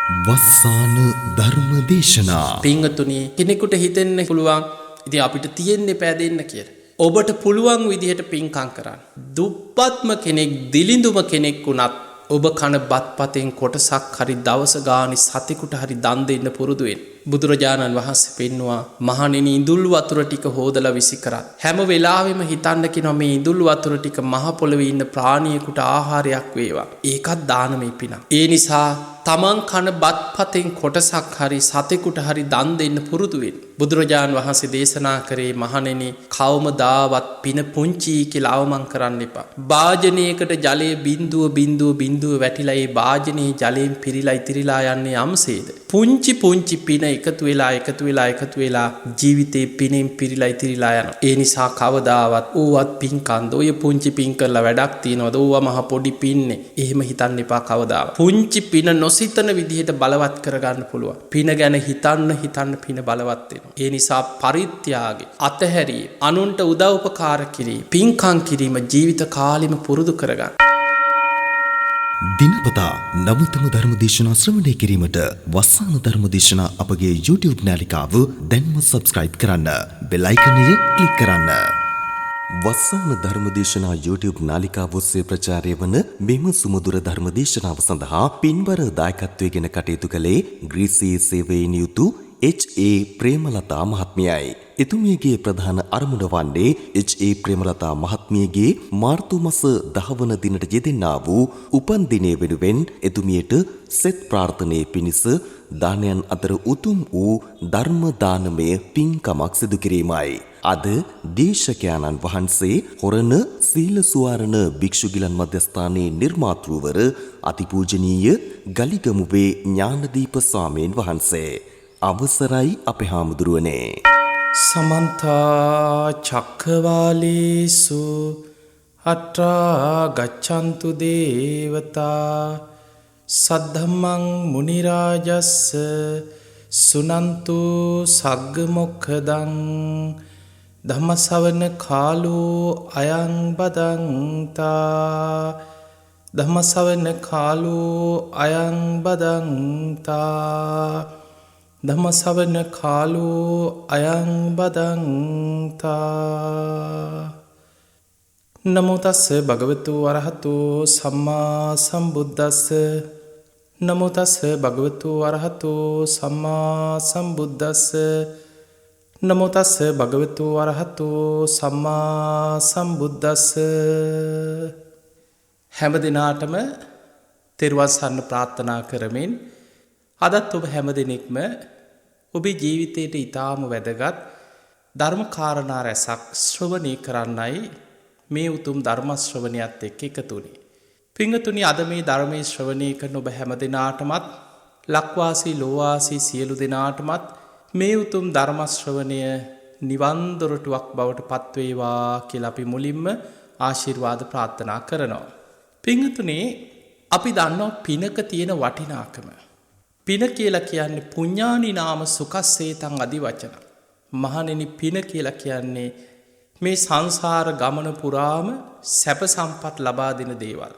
වස්සාන ධර්ම දේශනා පින්වතුනි කෙනෙකුට හිතෙන්න පුළුවන් ඉතින් අපිට තියෙන්නේ පෑදෙන්න කියලා. ඔබට පුළුවන් විදිහට පින්කම් කරන්න. දුප්පත්ම කෙනෙක් දිලිඳුම කෙනෙක් වුණත් ඔබ කන බත්පතෙන් කොටසක් හරි දවස ගානේ සතෙකුට හරි දන් දෙන්න පුරුදු වෙන්න. බුදුරජාණන් වහන්සේ පෙන්නවා මහණෙනි ඉඳුල් වතුර ටික හොදලා විසි කරත් හැම වෙලාවෙම හිතන්න කියනවා මේ ඉඳුල් වතුර ටික මහ පොළවේ ඉන්න ප්‍රාණියෙකුට ආහාරයක් වේවා. ඒකත් දානමය පිනක්. ඒ නිසා තමන් කන බත්පතෙන් කොටසක් හරි සතෙකුට හරි දන් දෙන්න පුරුදු වෙන්න. බුදුරජාණන් වහන්සේ දේශනා කරේ මහණෙනි කවමදාවත් පින පුංචි කියලා අවමන් කරන්න එපා. භාජනයකට ජලයේ බිඳුව වැටිලා ඒ භාජනයේ ජලයෙන් පිරීලා ඉතිරිලා යන්නේ යම්සේද. පුංචි පින එකතු වෙලා ජීවිතේ පිනෙන් පිරීලා ඉතිරිලා යනවා. ඒ නිසා කවදාවත් ඕවත් පින්කන්ද ඔය පුංචි පින් කරලා වැඩක් තියනවද? ඕවා මහ පොඩි පින්නේ. එහෙම හිතන්න එපා කවදාවත්. පුංචි පින නොසිතන විදිහට බලවත් කරගන්න පුළුවන්. පින ගැන හිතන්න පින බලවත් වෙනවා. ඒ නිසා පරිත්‍යාගය, අතහැරීම, අනුන්ට උදව්පකාර කිරීම, පින්කම් කිරීම ජීවිත කාලෙම පුරුදු කරගන්න. දිනපතා නවතම ධර්ම දේශනා ශ්‍රවණය කිරීමට වස්සාන ධර්ම දේශනා අපගේ YouTube නාලිකාව දැන්ම සබ්ස්ක්‍රයිබ් කරන්න. බෙල් අයිකනය ක්ලික් කරන්න. වස්සාන ධර්ම දේශනා YouTube නාලිකාව ඔස්සේ ප්‍රචාරය වන මෙම සුමధుර ධර්ම දේශනාව සඳහා පින්බර දායකත්වයෙන් කටයුතු කළේ ග්‍රීසියේ සේවයේ නියුතු H.A. ප්‍රේමලතා මහත්මියයි. එතුමියගේ ප්‍රධාන අරමුණ වන්නේ H.A. ප්‍රේමලතා මහත්මියගේ මාර්තු මාස 10 වන දිනට යෙදෙනා වූ උපන් දිනය වෙනුවෙන් එතුමියට සෙත් ප්‍රාර්ථනාවේ පිණිස දානයන් අතර උතුම් වූ ධර්ම දානමය පින්කමක් සිදු කිරීමයි. අද දේශකයන්න් වහන්සේ හොරණ සීල සුවාරණ භික්ෂුගිලන් මධ්‍යස්ථානයේ නිර්මාතෘවර අතිපූජනීය ගලිගමුවේ ඥානදීප ස්වාමීන් වහන්සේ. අවසරයි අපේ හාමුදුරුවනේ. සමන්ත චක්කවාලේසු අත්‍රා ගච්ඡන්තු දේවතා සද්ධම්මං මුනි රාජස්ස සුනන්තු සග්ග මොක්ඛදං ධම්මසවන කාලෝ අයං බදන්තා ධම්මසවන කාලෝ අයං බදන්තා ධම්මසවන කාලෝ අයං බදන්තා. නමෝ තස්ස භගවතු වරහතෝ සම්මා සම්බුද්දස්ස. නමෝ තස්ස භගවතු වරහතෝ සම්මා සම්බුද්දස්ස. නමෝ තස්ස භගවතු වරහතෝ සම්මා සම්බුද්දස්ස. හැම දිනාටම තෙරුවන් සරණ ප්‍රාර්ථනා කරමින් අදත් ඔබ හැම දිනෙකම ඔබේ ජීවිතයට ඊටාම වැදගත් ධර්ම කාරණා රැසක් ශ්‍රවණය කරන්නයි මේ උතුම් ධර්ම ශ්‍රවණයත් එක්ක එකතු වුනේ. පින්වතුනි අද මේ ධර්මයේ ශ්‍රවණය කරන ඔබ හැම දිනාටමත් ලක්වාසී ලෝවාසී සියලු දෙනාටමත් මේ උතුම් ධර්ම ශ්‍රවණය නිවන් දොරටුවක් බවට පත්වේවා කියලා අපි මුලින්ම ආශිර්වාද ප්‍රාර්ථනා කරනවා. පින්වතුනි අපි දන්නවා පිනක තියෙන වටිනාකම. පින කියලා කියන්නේ පුඤ්ඤානි නාම සුඛස්සේතං අදි වචන. මහණෙනි පින කියලා කියන්නේ මේ සංසාර ගමන පුරාම සැප සම්පත් ලබා දෙන දේවල්.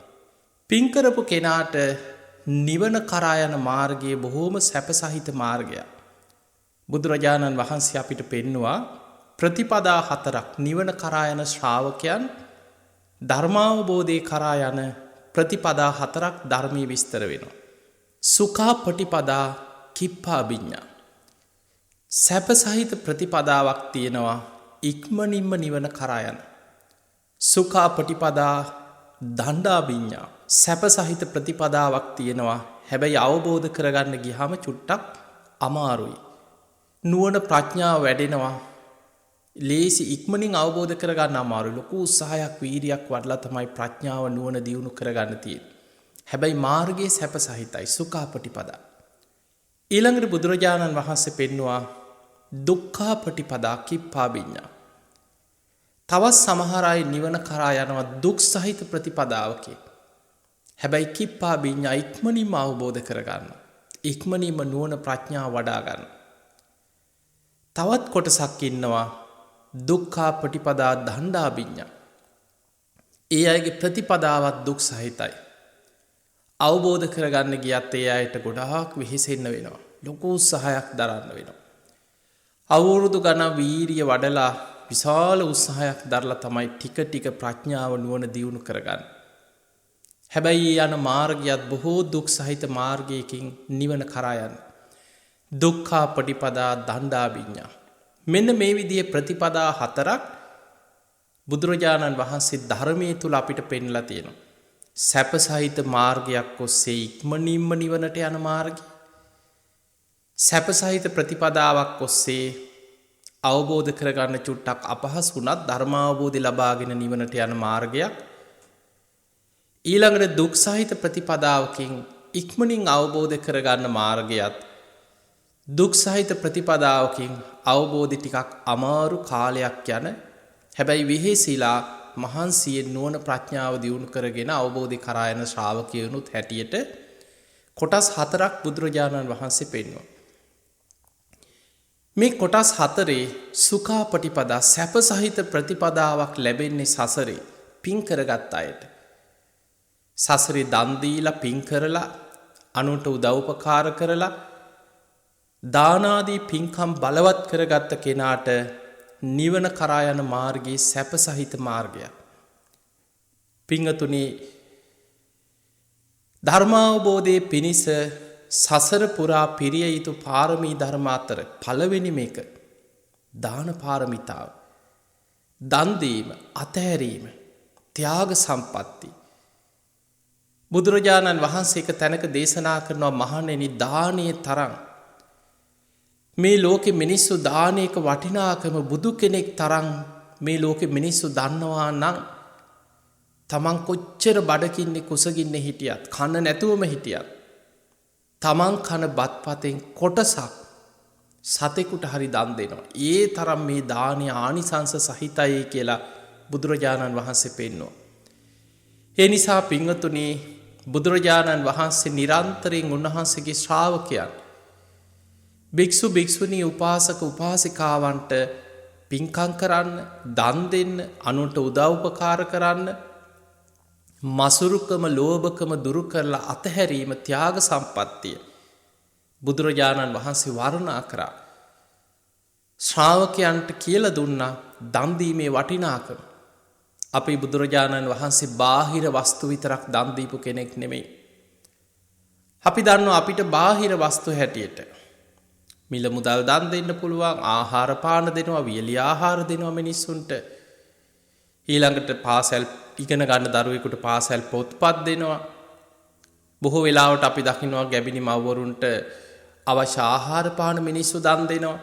පින් කරපු කෙනාට නිවන කරා යන මාර්ගය බොහෝම සැපසහිත මාර්ගයක්. බුදුරජාණන් වහන්සේ අපිට පෙන්නවා ප්‍රතිපදා 4ක් නිවන කරා යන ශ්‍රාවකයන් ධර්මාවබෝධය කරා යන ප්‍රතිපදා 4ක් ධර්මයේ විස්තර වෙනවා. සුඛා පටිපදා කිප්පාබිඤ්ඤා. සැපසහිත ප්‍රතිපදාවක් තියෙනවා ඉක්මනින්ම නිවන කරා යන. සුඛා පටිපදා දණ්ඩාබිඤ්ඤා. සැපසහිත ප්‍රතිපදාවක් තියෙනවා හැබැයි අවබෝධ කරගන්න ගියාම චුට්ටක් අමාරුයි. නුවණ ප්‍රඥාව වැඩෙනවා. ලේසි ඉක්මනින් අවබෝධ කරගන්න අමාරුයි. ලොකු උත්සාහයක් වීරියක් වඩලා තමයි ප්‍රඥාව නුවණ දියුණු කරගන්න තියෙන්නේ. හැබැයි මාර්ගයේ සැපසහිතයි සුඛාපටිපදා. ඊළඟට බුදුරජාණන් වහන්සේ පෙන්නවා දුක්ඛාපටිපදා කිප්පාබිඤ්ඤා. තවත් සමහර අය නිවන කරා යනවා දුක් සහිත ප්‍රතිපදාවකින්. හැබැයි කිප්පාබිඤ්ඤා ඉක්මනින්ම අවබෝධ කරගන්න. ඉක්මනින්ම නුවණ ප්‍රඥාව වඩා ගන්න. තවත් කොටසක් ඉන්නවා දුක්ඛාපටිපදා දණ්ඩාබිඤ්ඤා. ඒ අයගේ ප්‍රතිපදාවත් දුක් සහිතයි. අවබෝධ කරගන්න ගියත් ඒ අයට ගොඩාක් වෙහෙසෙන්න වෙනවා. ලොකු උත්සාහයක් දරන්න වෙනවා. අවුරුදු ගණන් වීරිය වඩලා විශාල උත්සාහයක් දරලා තමයි ටික ටික ප්‍රඥාව නුවණ දියුණු කරගන්න. හැබැයි යන මාර්ගයත් බොහෝ දුක් සහිත මාර්ගයකින් නිවන කරා යන. දුක්ඛා පටිපදා දණ්ඩාභිඤ්ඤා. මෙන්න මේ විදිහේ ප්‍රතිපදා 4ක් බුදුරජාණන් වහන්සේ ධර්මයේ තුල අපිට පෙන්ලා තියෙනවා. සැප සහිත මාර්ගයක් ඔස්සේ ඉක්මනින්ම නිවනට යන මාර්ගය. සැප සහිත ප්‍රතිපදාවක් ඔස්සේ අවබෝධ කරගන්න චුට්ටක් අපහසු වුණත් ධර්මාවබෝධය ලබාගෙන නිවනට යන මාර්ගයක්. ඊළඟට දුක් සහිත ප්‍රතිපදාවකින් ඉක්මනින් අවබෝධ කරගන්න මාර්ගයත් දුක් සහිත ප්‍රතිපදාවකින් අවබෝධි ටිකක් අමාරු කාලයක් යන හැබැයි වෙහෙසිලා මහන්සියෙන් නුවණ ප්‍රඥාව දියුණු කරගෙන අවබෝධි කරා යන ශ්‍රාවකයනුත් හැටියට කොටස් 4ක් බුදුරජාණන් වහන්සේ පෙන්වනවා. මේ කොටස් 4 සුඛාපටිපදා සැප සහිත ප්‍රතිපදාවක් ලැබෙන්නේ සසරේ පින් කරගත් අයට. සසරේ දන් දීලා පින් කරලා අනුන්ට උදව්පකාර කරලා දානාදී පින්කම් බලවත් කරගත්ත කෙනාට නිවන කරා යන මාර්ගයේ සැප සහිත මාර්ගයක්. පිංගතුනි ධර්මාවබෝධයේ පිණිස සසර පුරා පිරිය යුතු පාරමී ධර්ම අතර පළවෙනි මේක දාන පාරමිතාව. දන් දීම, අතහැරීම, ත්‍යාග සම්පatti. බුදුරජාණන් වහන්සේ එක තැනක දේශනා කරනවා මහණෙනි දානයේ තරම් මේ ලෝකෙ මිනිස්සු දානයක වටිනාකම බුදු කෙනෙක් තරම් මේ ලෝකෙ මිනිස්සු දන්නවා නම් තමන් කොච්චර බඩකින්නේ කුසගින්නේ හිටියත් කන්න නැතුවම හිටියත් තමන් කන බත්පතෙන් කොටසක් සතෙකුට හරි දන් දෙනවා. ඒ තරම් මේ දානය ආනිසංස සහිතයි කියලා බුදුරජාණන් වහන්සේ පෙන්වනවා. ඒ නිසා පින්වතුනි බුදුරජාණන් වහන්සේ නිරන්තරයෙන් උන්වහන්සේගේ ශ්‍රාවකයන් භික්ෂු භික්ෂුණී උපාසක උපාසිකාවන්ට පින්කම් කරන්න, දන් දෙන්න, අනුන්ට උදව්පකාර කරන්න, මසුරුකම ලෝභකම දුරු කරලා අතහැරීම ත්‍යාග සම්පත්තිය බුදුරජාණන් වහන්සේ වර්ණනා කරා. ශ්‍රාවකයන්ට කියලා දුන්නා දන් දීමේ වටිනාකම. අපේ බුදුරජාණන් වහන්සේ බාහිර වස්තු විතරක් දන් දීපු කෙනෙක් නෙමෙයි. අපි දන්නවා අපිට බාහිර වස්තු හැටියට මිල මුදල් දන් දෙන්න පුළුවන්, ආහාර පාන දෙනවා, වියලි ආහාර දෙනවා මිනිස්සුන්ට. ඊළඟට පාසල් ඉගෙන ගන්න දරුවෙකුට පාසල් පොත්පත් දෙනවා. බොහෝ වෙලාවට අපි දකින්නවා ගැබිනි මව්වරුන්ට අවශ්‍ය ආහාර පාන මිනිස්සු දන් දෙනවා.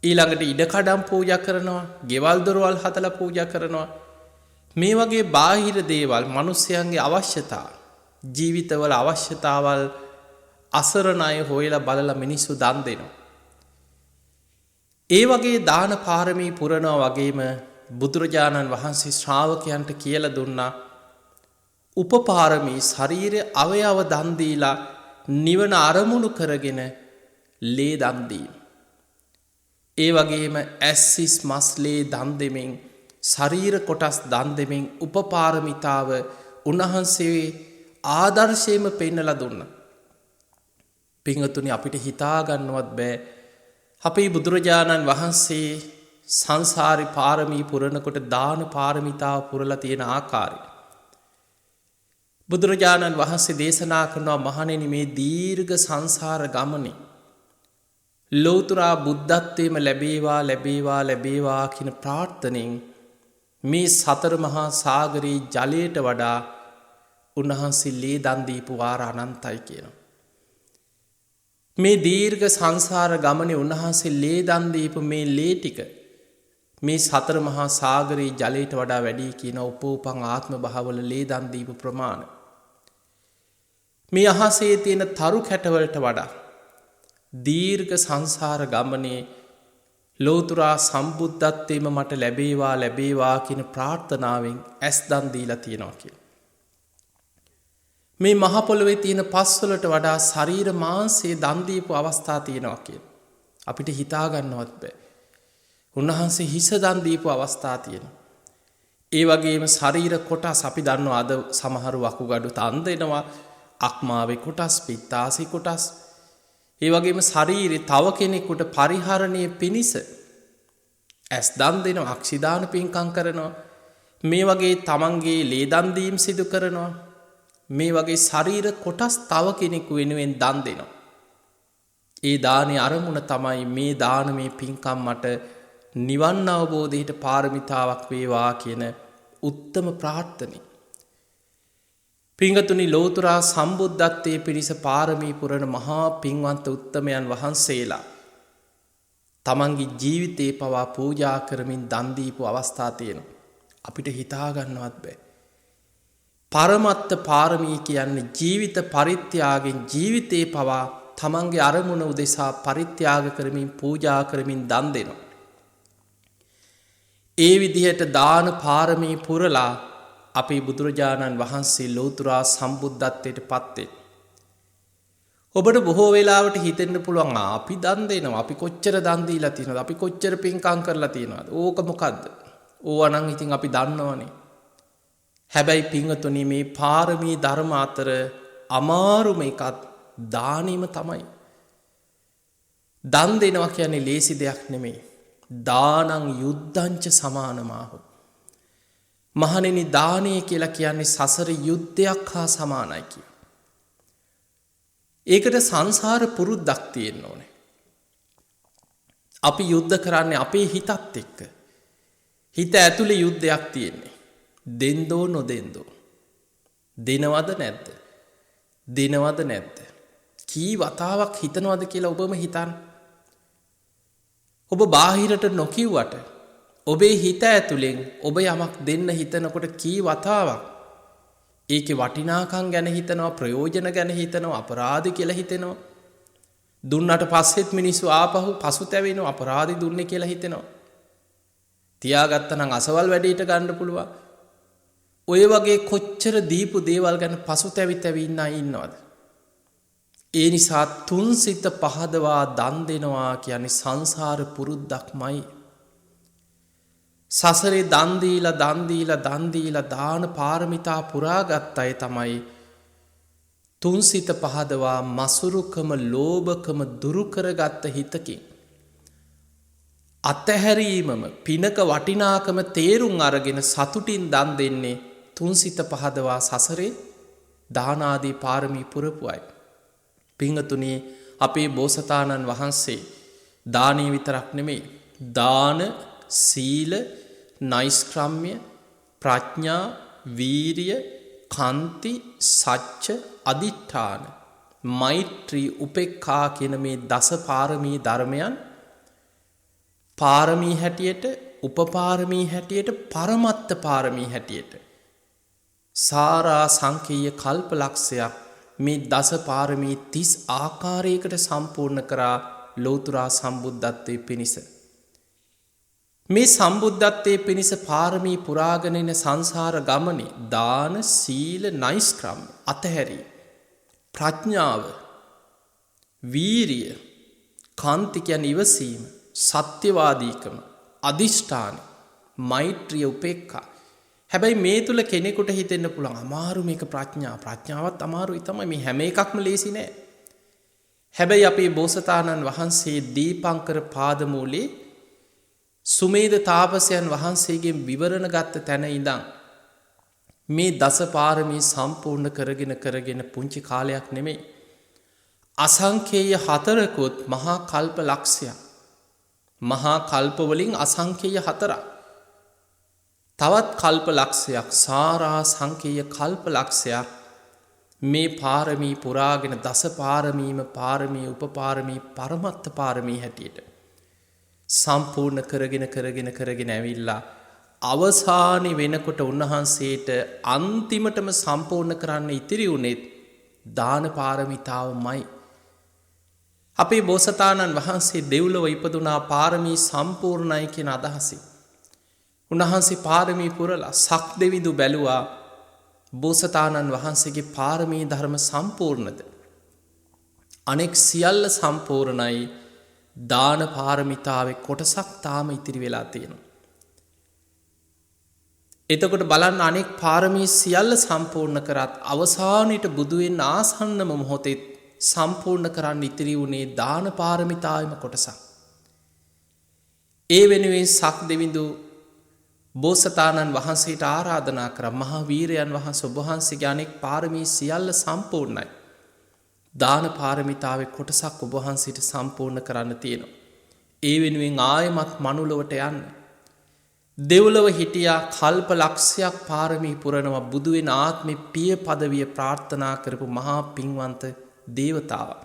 ඊළඟට ඉඩකඩම් පූජා කරනවා, ගෙවල් දොරවල් හදලා පූජා කරනවා. මේ වගේ බාහිර දේවල් මිනිස්යන්ගේ අවශ්‍යතා, ජීවිතවල අවශ්‍යතාවල් අසරණ අය හොයලා බලලා මිනිස්සු දන් දෙනවා. ඒ වගේ දාන පාරමී පුරනවා වගේම බුදුරජාණන් වහන්සේ ශ්‍රාවකයන්ට කියලා දුන්නා උපපාරමී ශරීරයේ අවයව දන් දීලා නිවන අරමුණු කරගෙන ලේ දන් දීම. ඒ වගේම ඇස්සිස් මස්ලේ දන් දෙමින් ශරීර කොටස් දන් දෙමින් උපපාරමිතාව උන්වහන්සේ ආදර්ශයෙන්ම පෙන්නලා දුන්නා. පිංගතුනි අපිට හිතාගන්නවත් බෑ අපේ බුදුරජාණන් වහන්සේ සංසාරි පාරමී පුරනකොට දාන පාරමිතාව පුරලා තියෙන ආකාරය. බුදුරජාණන් වහන්සේ දේශනා කරනවා මහණෙනි මේ දීර්ඝ සංසාර ගමනේ ලෞතුරා බුද්ධත්වයේම ලැබේවා ලැබේවා ලැබේවා කියන ප්‍රාර්ථනෙන් මේ සතර මහා සාගරයේ ජලයට වඩා උන්වහන්සේ ලේ දන් දීපු වාර අනන්තයි කියනවා. මේ දීර්ඝ සංසාර ගමනේ උන්වහන්සේ ලේ දන් දීපු මේ ලේ ටික මේ සතර මහා සාගරයේ ජලයට වඩා වැඩි කියන උපෝපං ආත්ම භාවවල ලේ දන් දීපු ප්‍රමාණය. මේ අහසේ තියෙන තරු කැටවලට වඩා දීර්ඝ සංසාර ගමනේ ලෝතුරා සම්බුද්ධත්වයේම මට ලැබේවා ලැබේවා කියන ප්‍රාර්ථනාවෙන් ඇස් දන් දීලා තියෙනවා කියලා. මේ මහ පොළොවේ තියෙන පස්වලට වඩා ශරීර මාංශයේ දන් දීපු අවස්ථා තියෙනවා කියලා. අපිට හිතා ගන්නවත් බෑ. උන්වහන්සේ හිස දන් දීපු අවස්ථා තියෙනවා. ඒ වගේම ශරීර කොටස් අපි දන්නවා අද සමහර වකුගඩු දන් දෙනවා, අක්මාවේ කොටස්, පිත්තාසි කොටස්, ඒ වගේම ශරීරේ තව කෙනෙකුට පරිහරණය පිණිස ඇස් දන් දෙනවා, අක්ෂිදාන පින්කම් කරනවා. මේ වගේ තමන්ගේ ලේ දන් දීම් සිදු කරනවා. මේ වගේ ශරීර කොටස් තව කෙනෙකු වෙනුවෙන් දන් දෙනවා. ඒ දානේ අරමුණ තමයි මේ දානමය පින්කම් මට නිවන් අවබෝධයට පාරමිතාවක් වේවා කියන උත්තම ප්‍රාර්ථනයි. පිංගතුනි, ලෝතුරා සම්බුද්ධත්වයේ පිණිස පාරමී පුරන මහා පින්වන්ත උත්තමයන් වහන්සේලා තමන්ගේ ජීවිතේ පවා පූජා කරමින් දන් දීපු අවස්ථා තියෙනවා. අපිට හිතාගන්නවත් බෑ. පරමත්ත පාරමී කියන්නේ ජීවිත පරිත්‍යාගයෙන් ජීවිතේ පවා තමන්ගේ අරමුණ උදෙසා පරිත්‍යාග කරමින් පූජා කරමින් දන් දෙනවා. ඒ විදිහට දාන පාරමී පුරලා අපේ බුදුරජාණන් වහන්සේ ලෝතුරා සම්බුද්ධත්වයට පත්වෙන්. ඔබට බොහෝ වෙලාවට හිතෙන්න පුළුවන් අපි දන් දෙනවා, අපි කොච්චර දන් දීලා තියෙනවද, අපි කොච්චර පින්කම් කරලා තියෙනවද, ඕක මොකද්ද? ඕවා නම් ඉතින් අපි දන්නවනේ. හැබැයි පින්වතුනි, මේ පාරමී ධර්ම අතර අමාරුම එකක් දානෙම තමයි. දන් දෙනවා කියන්නේ ලේසි දෙයක් නෙමෙයි. දානං යුද්ධංච සමානමාහු. මහණෙනි, දානය කියලා කියන්නේ සසර යුද්ධයක් හා සමානයි කිය. ඒකට සංසාර පුරුද්දක් තියෙන්න ඕනේ. අපි යුද්ධ කරන්නේ අපේ හිතත් එක්ක. හිත ඇතුලේ යුද්ධයක් තියෙන්නේ. දෙන්දෝ නොදෙන්දෝ. දෙනවද නැද්ද? දෙනවද නැද්ද? කී වතාවක් හිතනවද කියලා ඔබම හිතන්න. ඔබ බාහිරට නොකිව්වට ඔබේ හිත ඇතුලෙන් ඔබ යමක් දෙන්න හිතනකොට කී වතාවක් ඒකේ වටිනාකම් ගැන හිතනවා, ප්‍රයෝජන ගැන හිතනවා, අපරාධ කියලා හිතෙනවා. දුන්නට පස්සෙත් මිනිස්සු ආපහු පසුතැවෙනවා, අපරාධි දුන්නේ කියලා හිතෙනවා. තියාගත්තනම් අසවල් වැඩේට ගන්න පුළුවන්. ඔය වගේ කොච්චර දීපු දේවල් ගැන පසුතැවි ඉන්න අය ඉන්නවද? ඒ නිසා තුන් සිත පහදවා දන් දෙනවා කියන්නේ සංසාර පුරුද්දක්මයි. සසරේ දන් දීලා දාන පාරමිතා පුරාගත් අය තමයි තුන් සිත පහදවා මසුරුකම, ලෝභකම දුරු කරගත්ත හිතකින් අතහැරීමම පිනක වටිනාකම තේරුම් අරගෙන සතුටින් දන් දෙන්නේ තුන් සිත පහදවා සසරේ දාන ආදී පාරමී පුරපු අය. පිංගතුනි, අපේ බෝසතාණන් වහන්සේ දානීය විතරක් නෙමෙයි, දාන, සීල, නෛෂ්ක්‍රම්‍ය, ප්‍රඥා, වීරිය, කන්ති, සච්ච, අදිඨාන, මෛත්‍රී, උපේක්ඛා කියන මේ දස පාරමී ධර්මයන් පාරමී හැටියට, උපපාරමී හැටියට, පරමත්ත පාරමී හැටියට සාරා සංකේය කල්පලක්ෂයක් මේ දස පාරමී 30 ආකාරයකට සම්පූර්ණ කරා ලෝතුරා සම්බුද්ධත්වයේ පිණිස. මේ සම්බුද්ධත්වයේ පිණිස පාරමී පුරාගෙන යන සංසාර ගමනේ දාන, සීල, නෛෂ්ක්‍රම්‍ය, අතහැරීම, ප්‍රඥාව, වීරිය, කාන්ති කියන්නේ ඉවසීම, සත්‍යවාදීකම, අදිෂ්ඨාන, මෛත්‍රිය, උපේක්ඛා. හැබැයි මේ තුල කෙනෙකුට හිතෙන්න පුළුවන් අමාරු මේක ප්‍රඥාවත් අමාරුයි තමයි, මේ හැම එකක්ම ලේසි නෑ. හැබැයි අපේ බෝසතාණන් වහන්සේ දීපංකර පාදමූලේ සුමේද තාපසයන් වහන්සේගෙන් විවරණ ගත්ත තැන ඉඳන් මේ දස පාරමී සම්පූර්ණ කරගෙන පුංචි කාලයක් නෙමෙයි, අසංඛේය 4කොත් මහා කල්ප ලක්ෂයක්, මහා කල්ප වලින් අසංඛේය 4ක්, තවත් කල්ප ලක්ෂයක්, සාරා සංඛේය කල්ප ලක්ෂයක් මේ පාරමී පුරාගෙන දස පාරමීම පාරමී, උපපාරමී, පරමත්ත පාරමී හැටියට සම්පූර්ණ කරගෙන ඇවිල්ලා අවසානි වෙනකොට උන්වහන්සේට අන්තිමටම සම්පූර්ණ කරන්න ඉතිරි වුණෙත් දාන පාරමිතාවමයි. අපේ බෝසතාණන් වහන්සේ දෙව්ලොව ඉපදුනා පාරමී සම්පූර්ණයි කියන අදහසින්. උන්වහන්සේ පාරමී පුරලා සක්දෙවිඳු බැලුවා බෝසතාණන් වහන්සේගේ පාරමී ධර්ම සම්පූර්ණද? අනෙක් සියල්ල සම්පූර්ණයි, දාන පාරමිතාවේ කොටසක් තාම ඉතිරි වෙලා තියෙනවා. එතකොට බලන්න අනෙක් පාරමී සියල්ල සම්පූර්ණ කරත් අවසානයට බුදු වෙන්න ආසන්නම මොහොතේ සම්පූර්ණ කරන්න ඉතිරි වුණේ දාන පාරමිතාවම කොටසක්. ඒ වෙනුවෙන් සක් දෙවිඳු බෝසතාණන් වහන්සේට ආරාධනා කර මහා වීරයන් වහන්සේ ඔබ වහන්සේගේ අනෙක් පාරමී සියල්ල සම්පූර්ණයි. දාන පාරමිතාවේ කොටසක් ඔබ වහන්සේට සම්පූර්ණ කරන්න තියෙනවා. ඒ වෙනුවෙන් ආයමත් මනුලොවට යන්න. දෙව්ලොව හිටියා කල්ප ලක්ෂයක් පාරමී පුරනවා බුදු වෙන ආත්මේ පිය පදවිය ප්‍රාර්ථනා කරපු මහා පින්වන්ත දේවතාවා.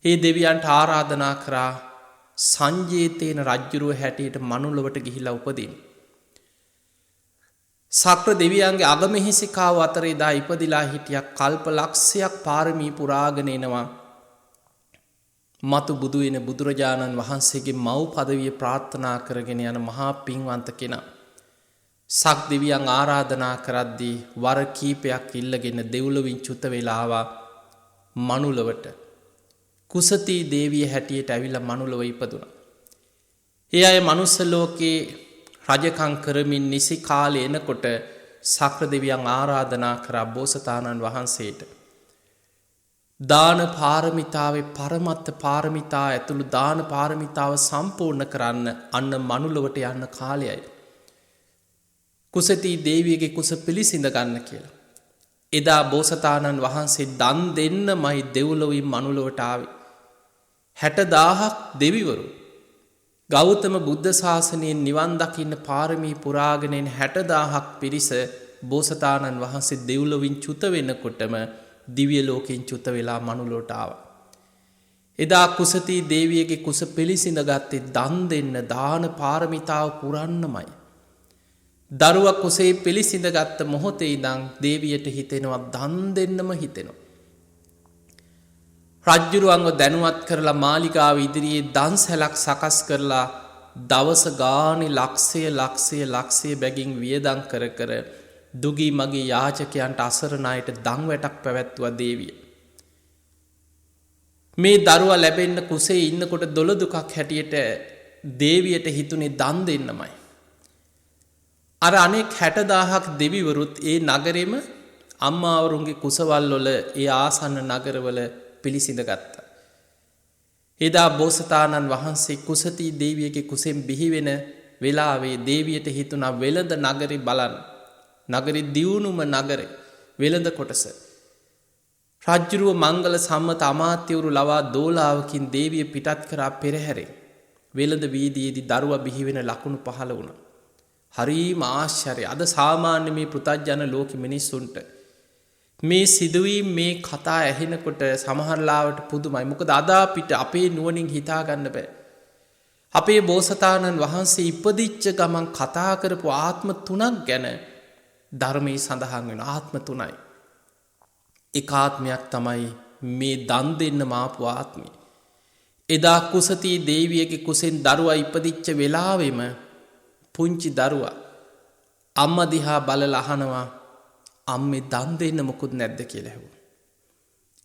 ඒ දෙවියන්ට ආරාධනා කරා සංජේතේන රජ්ජුරුව හැටියට මනුලොවට ගිහිලා උපදින්න. සක්‍ර දෙවියන්ගේ අගමහිසිකාව අතරේ දා ඉපදිලා හිටියක් කල්ප ලක්ෂයක් පාරමී පුරාගෙන එනවා. මතු බුදු වෙන බුදුරජාණන් වහන්සේගේ මව් පදවිය ප්‍රාර්ථනා කරගෙන යන මහා පින්වන්ත කෙනා. සක් දෙවියන් ආරාධනා කරද්දී වර කීපයක් ඉල්ලගෙන දෙව්ලොවින් චුත වෙලාවා මනුලවට. කුසතී දේවිය හැටියට ඇවිල්ලා මනුලොව ඉපදුණා. ඒ අය මනුස්ස ලෝකේ රජකම් කරමින් නිසි කාලේ එනකොට සක්‍ර දෙවියන් ආරාධනා කරා බෝසතාණන් වහන්සේට දාන පාරමිතාවේ පරමත්ත පාරමිතා ඇතුළු දාන පාරමිතාව සම්පූර්ණ කරන්න අන්න මනුලොවට යන්න කාලයයි. කුසතී දේවියගේ කුස පිළිසිඳ ගන්න කියලා. එදා බෝසතාණන් වහන්සේ දන් දෙන්නමයි දෙව්ලොවින් මනුලොවට ආවේ. 60,000ක් දෙවිවරු ගෞතම බුද්ධ ශාසනයෙන් නිවන් දකින්න පාරමී පුරාගෙනෙන් 60,000ක් පිරිස බෝසතාණන් වහන්සේ දෙව්ලොවින් චුත වෙනකොටම දිව්‍ය ලෝකෙන් චුත වෙලා මනුලොවට ආවා. එදා කුසතී දේවියගේ කුස පිළිසිඳ ගත්තේ දන් දෙන්න දාන පාරමිතාව පුරන්නමයි. දරුවා කුසේ පිළිසිඳ ගත්ත මොහොතේ ඉඳන් දේවියට හිතෙනවා දන් දෙන්නම හිතෙනවා. රජ්ජුරුවන්ව දැනුවත් කරලා මාලිගාව ඉදිරියේ දන්සැලක් සකස් කරලා දවස ගානේ ලක්ෂය බැගින් වියදම් කර කර දුගී මගේ යාචකයන්ට අසරණ අයට දන් වැටක් පැවැත්වුවා දේවිය. මේ දරුවා ලැබෙන්න කුසේ ඉන්නකොට දොළ දුකක් හැටියට දේවියට හිතුනේ දන් දෙන්නමයි. අර අනෙක් 60,000ක් දෙවිවරුත් ඒ නගරෙම අම්මාවරුන්ගේ කුසවල් වල ඒ ආසන්න නගරවල පිළිසිඳ ගත්තා. එදා බෝසතාණන් වහන්සේ කුසතී දේවියගේ කුසෙන් බිහිවෙන වෙලාවේ දේවියට හිතුණා වෙළඳ නගරේ බලන්න. නගරේ දියුණුම නගරේ වෙළඳ කොටස. රජ්ජුරුව මංගල සම්මත අමාත්‍යවරු ලවා දෝලාවකින් දේවිය පිටත් කරා පෙරහැරේ. වෙළඳ වීදියේදී දරුවා බිහිවෙන ලකුණු පහළ වුණා. හරිම ආශ්චර්යයි. අද සාමාන්‍ය මේ පෘථග්ජන ලෝකෙ මිනිස්සුන්ට මේ සිදුවීම් මේ කතා ඇහෙනකොට සමහරලාවට පුදුමයි. මොකද අද අපිට අපේ නුවණින් හිතා ගන්න බෑ. අපේ බෝසතාණන් වහන්සේ ඉපදිච්ච ගමන් කතා කරපු ආත්ම තුනක් ගැන ධර්මයේ සඳහන් වෙන ආත්ම තුනයි. එක ආත්මයක් තමයි මේ දන් දෙන්න මාපු ආත්මය. එදා කුසතී දේවියගේ කුසෙන් දරුවා ඉපදිච්ච වෙලාවෙම පුංචි දරුවා අම්මා දිහා බලලා අහනවා අම්මේ දන් දෙන්න මොකුත් නැද්ද කියලා ඇහුවා.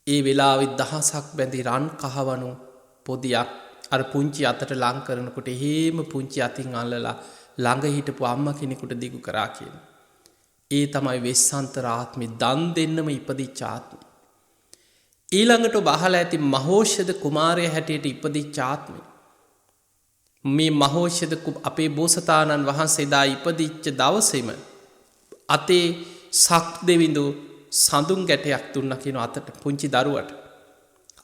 ඒ වෙලාවෙ දහසක් බැඳි රන් කහවණු පොදියක් අර පුංචි අතට ලං කරනකොට එහෙම පුංචි අතින් අල්ලලා ළඟ හිටපු අම්මා කෙනෙකුට දිගු කරා කියන. ඒ තමයි වෙස්සන්තර ආත්මේ දන් දෙන්නම ඉපදිච්ච ආත්මය. ඊළඟට ඔබ අහලා ඇති මහෝෂධ කුමාරයා හැටියට ඉපදිච්ච ආත්මය. මේ මහෝෂධ අපේ බෝසතාණන් වහන්සේ දා ඉපදිච්ච දවසේම අතේ සක් දෙවිඳු සඳුන් ගැටයක් දුන්නා කියන අතට පුංචි දරුවට.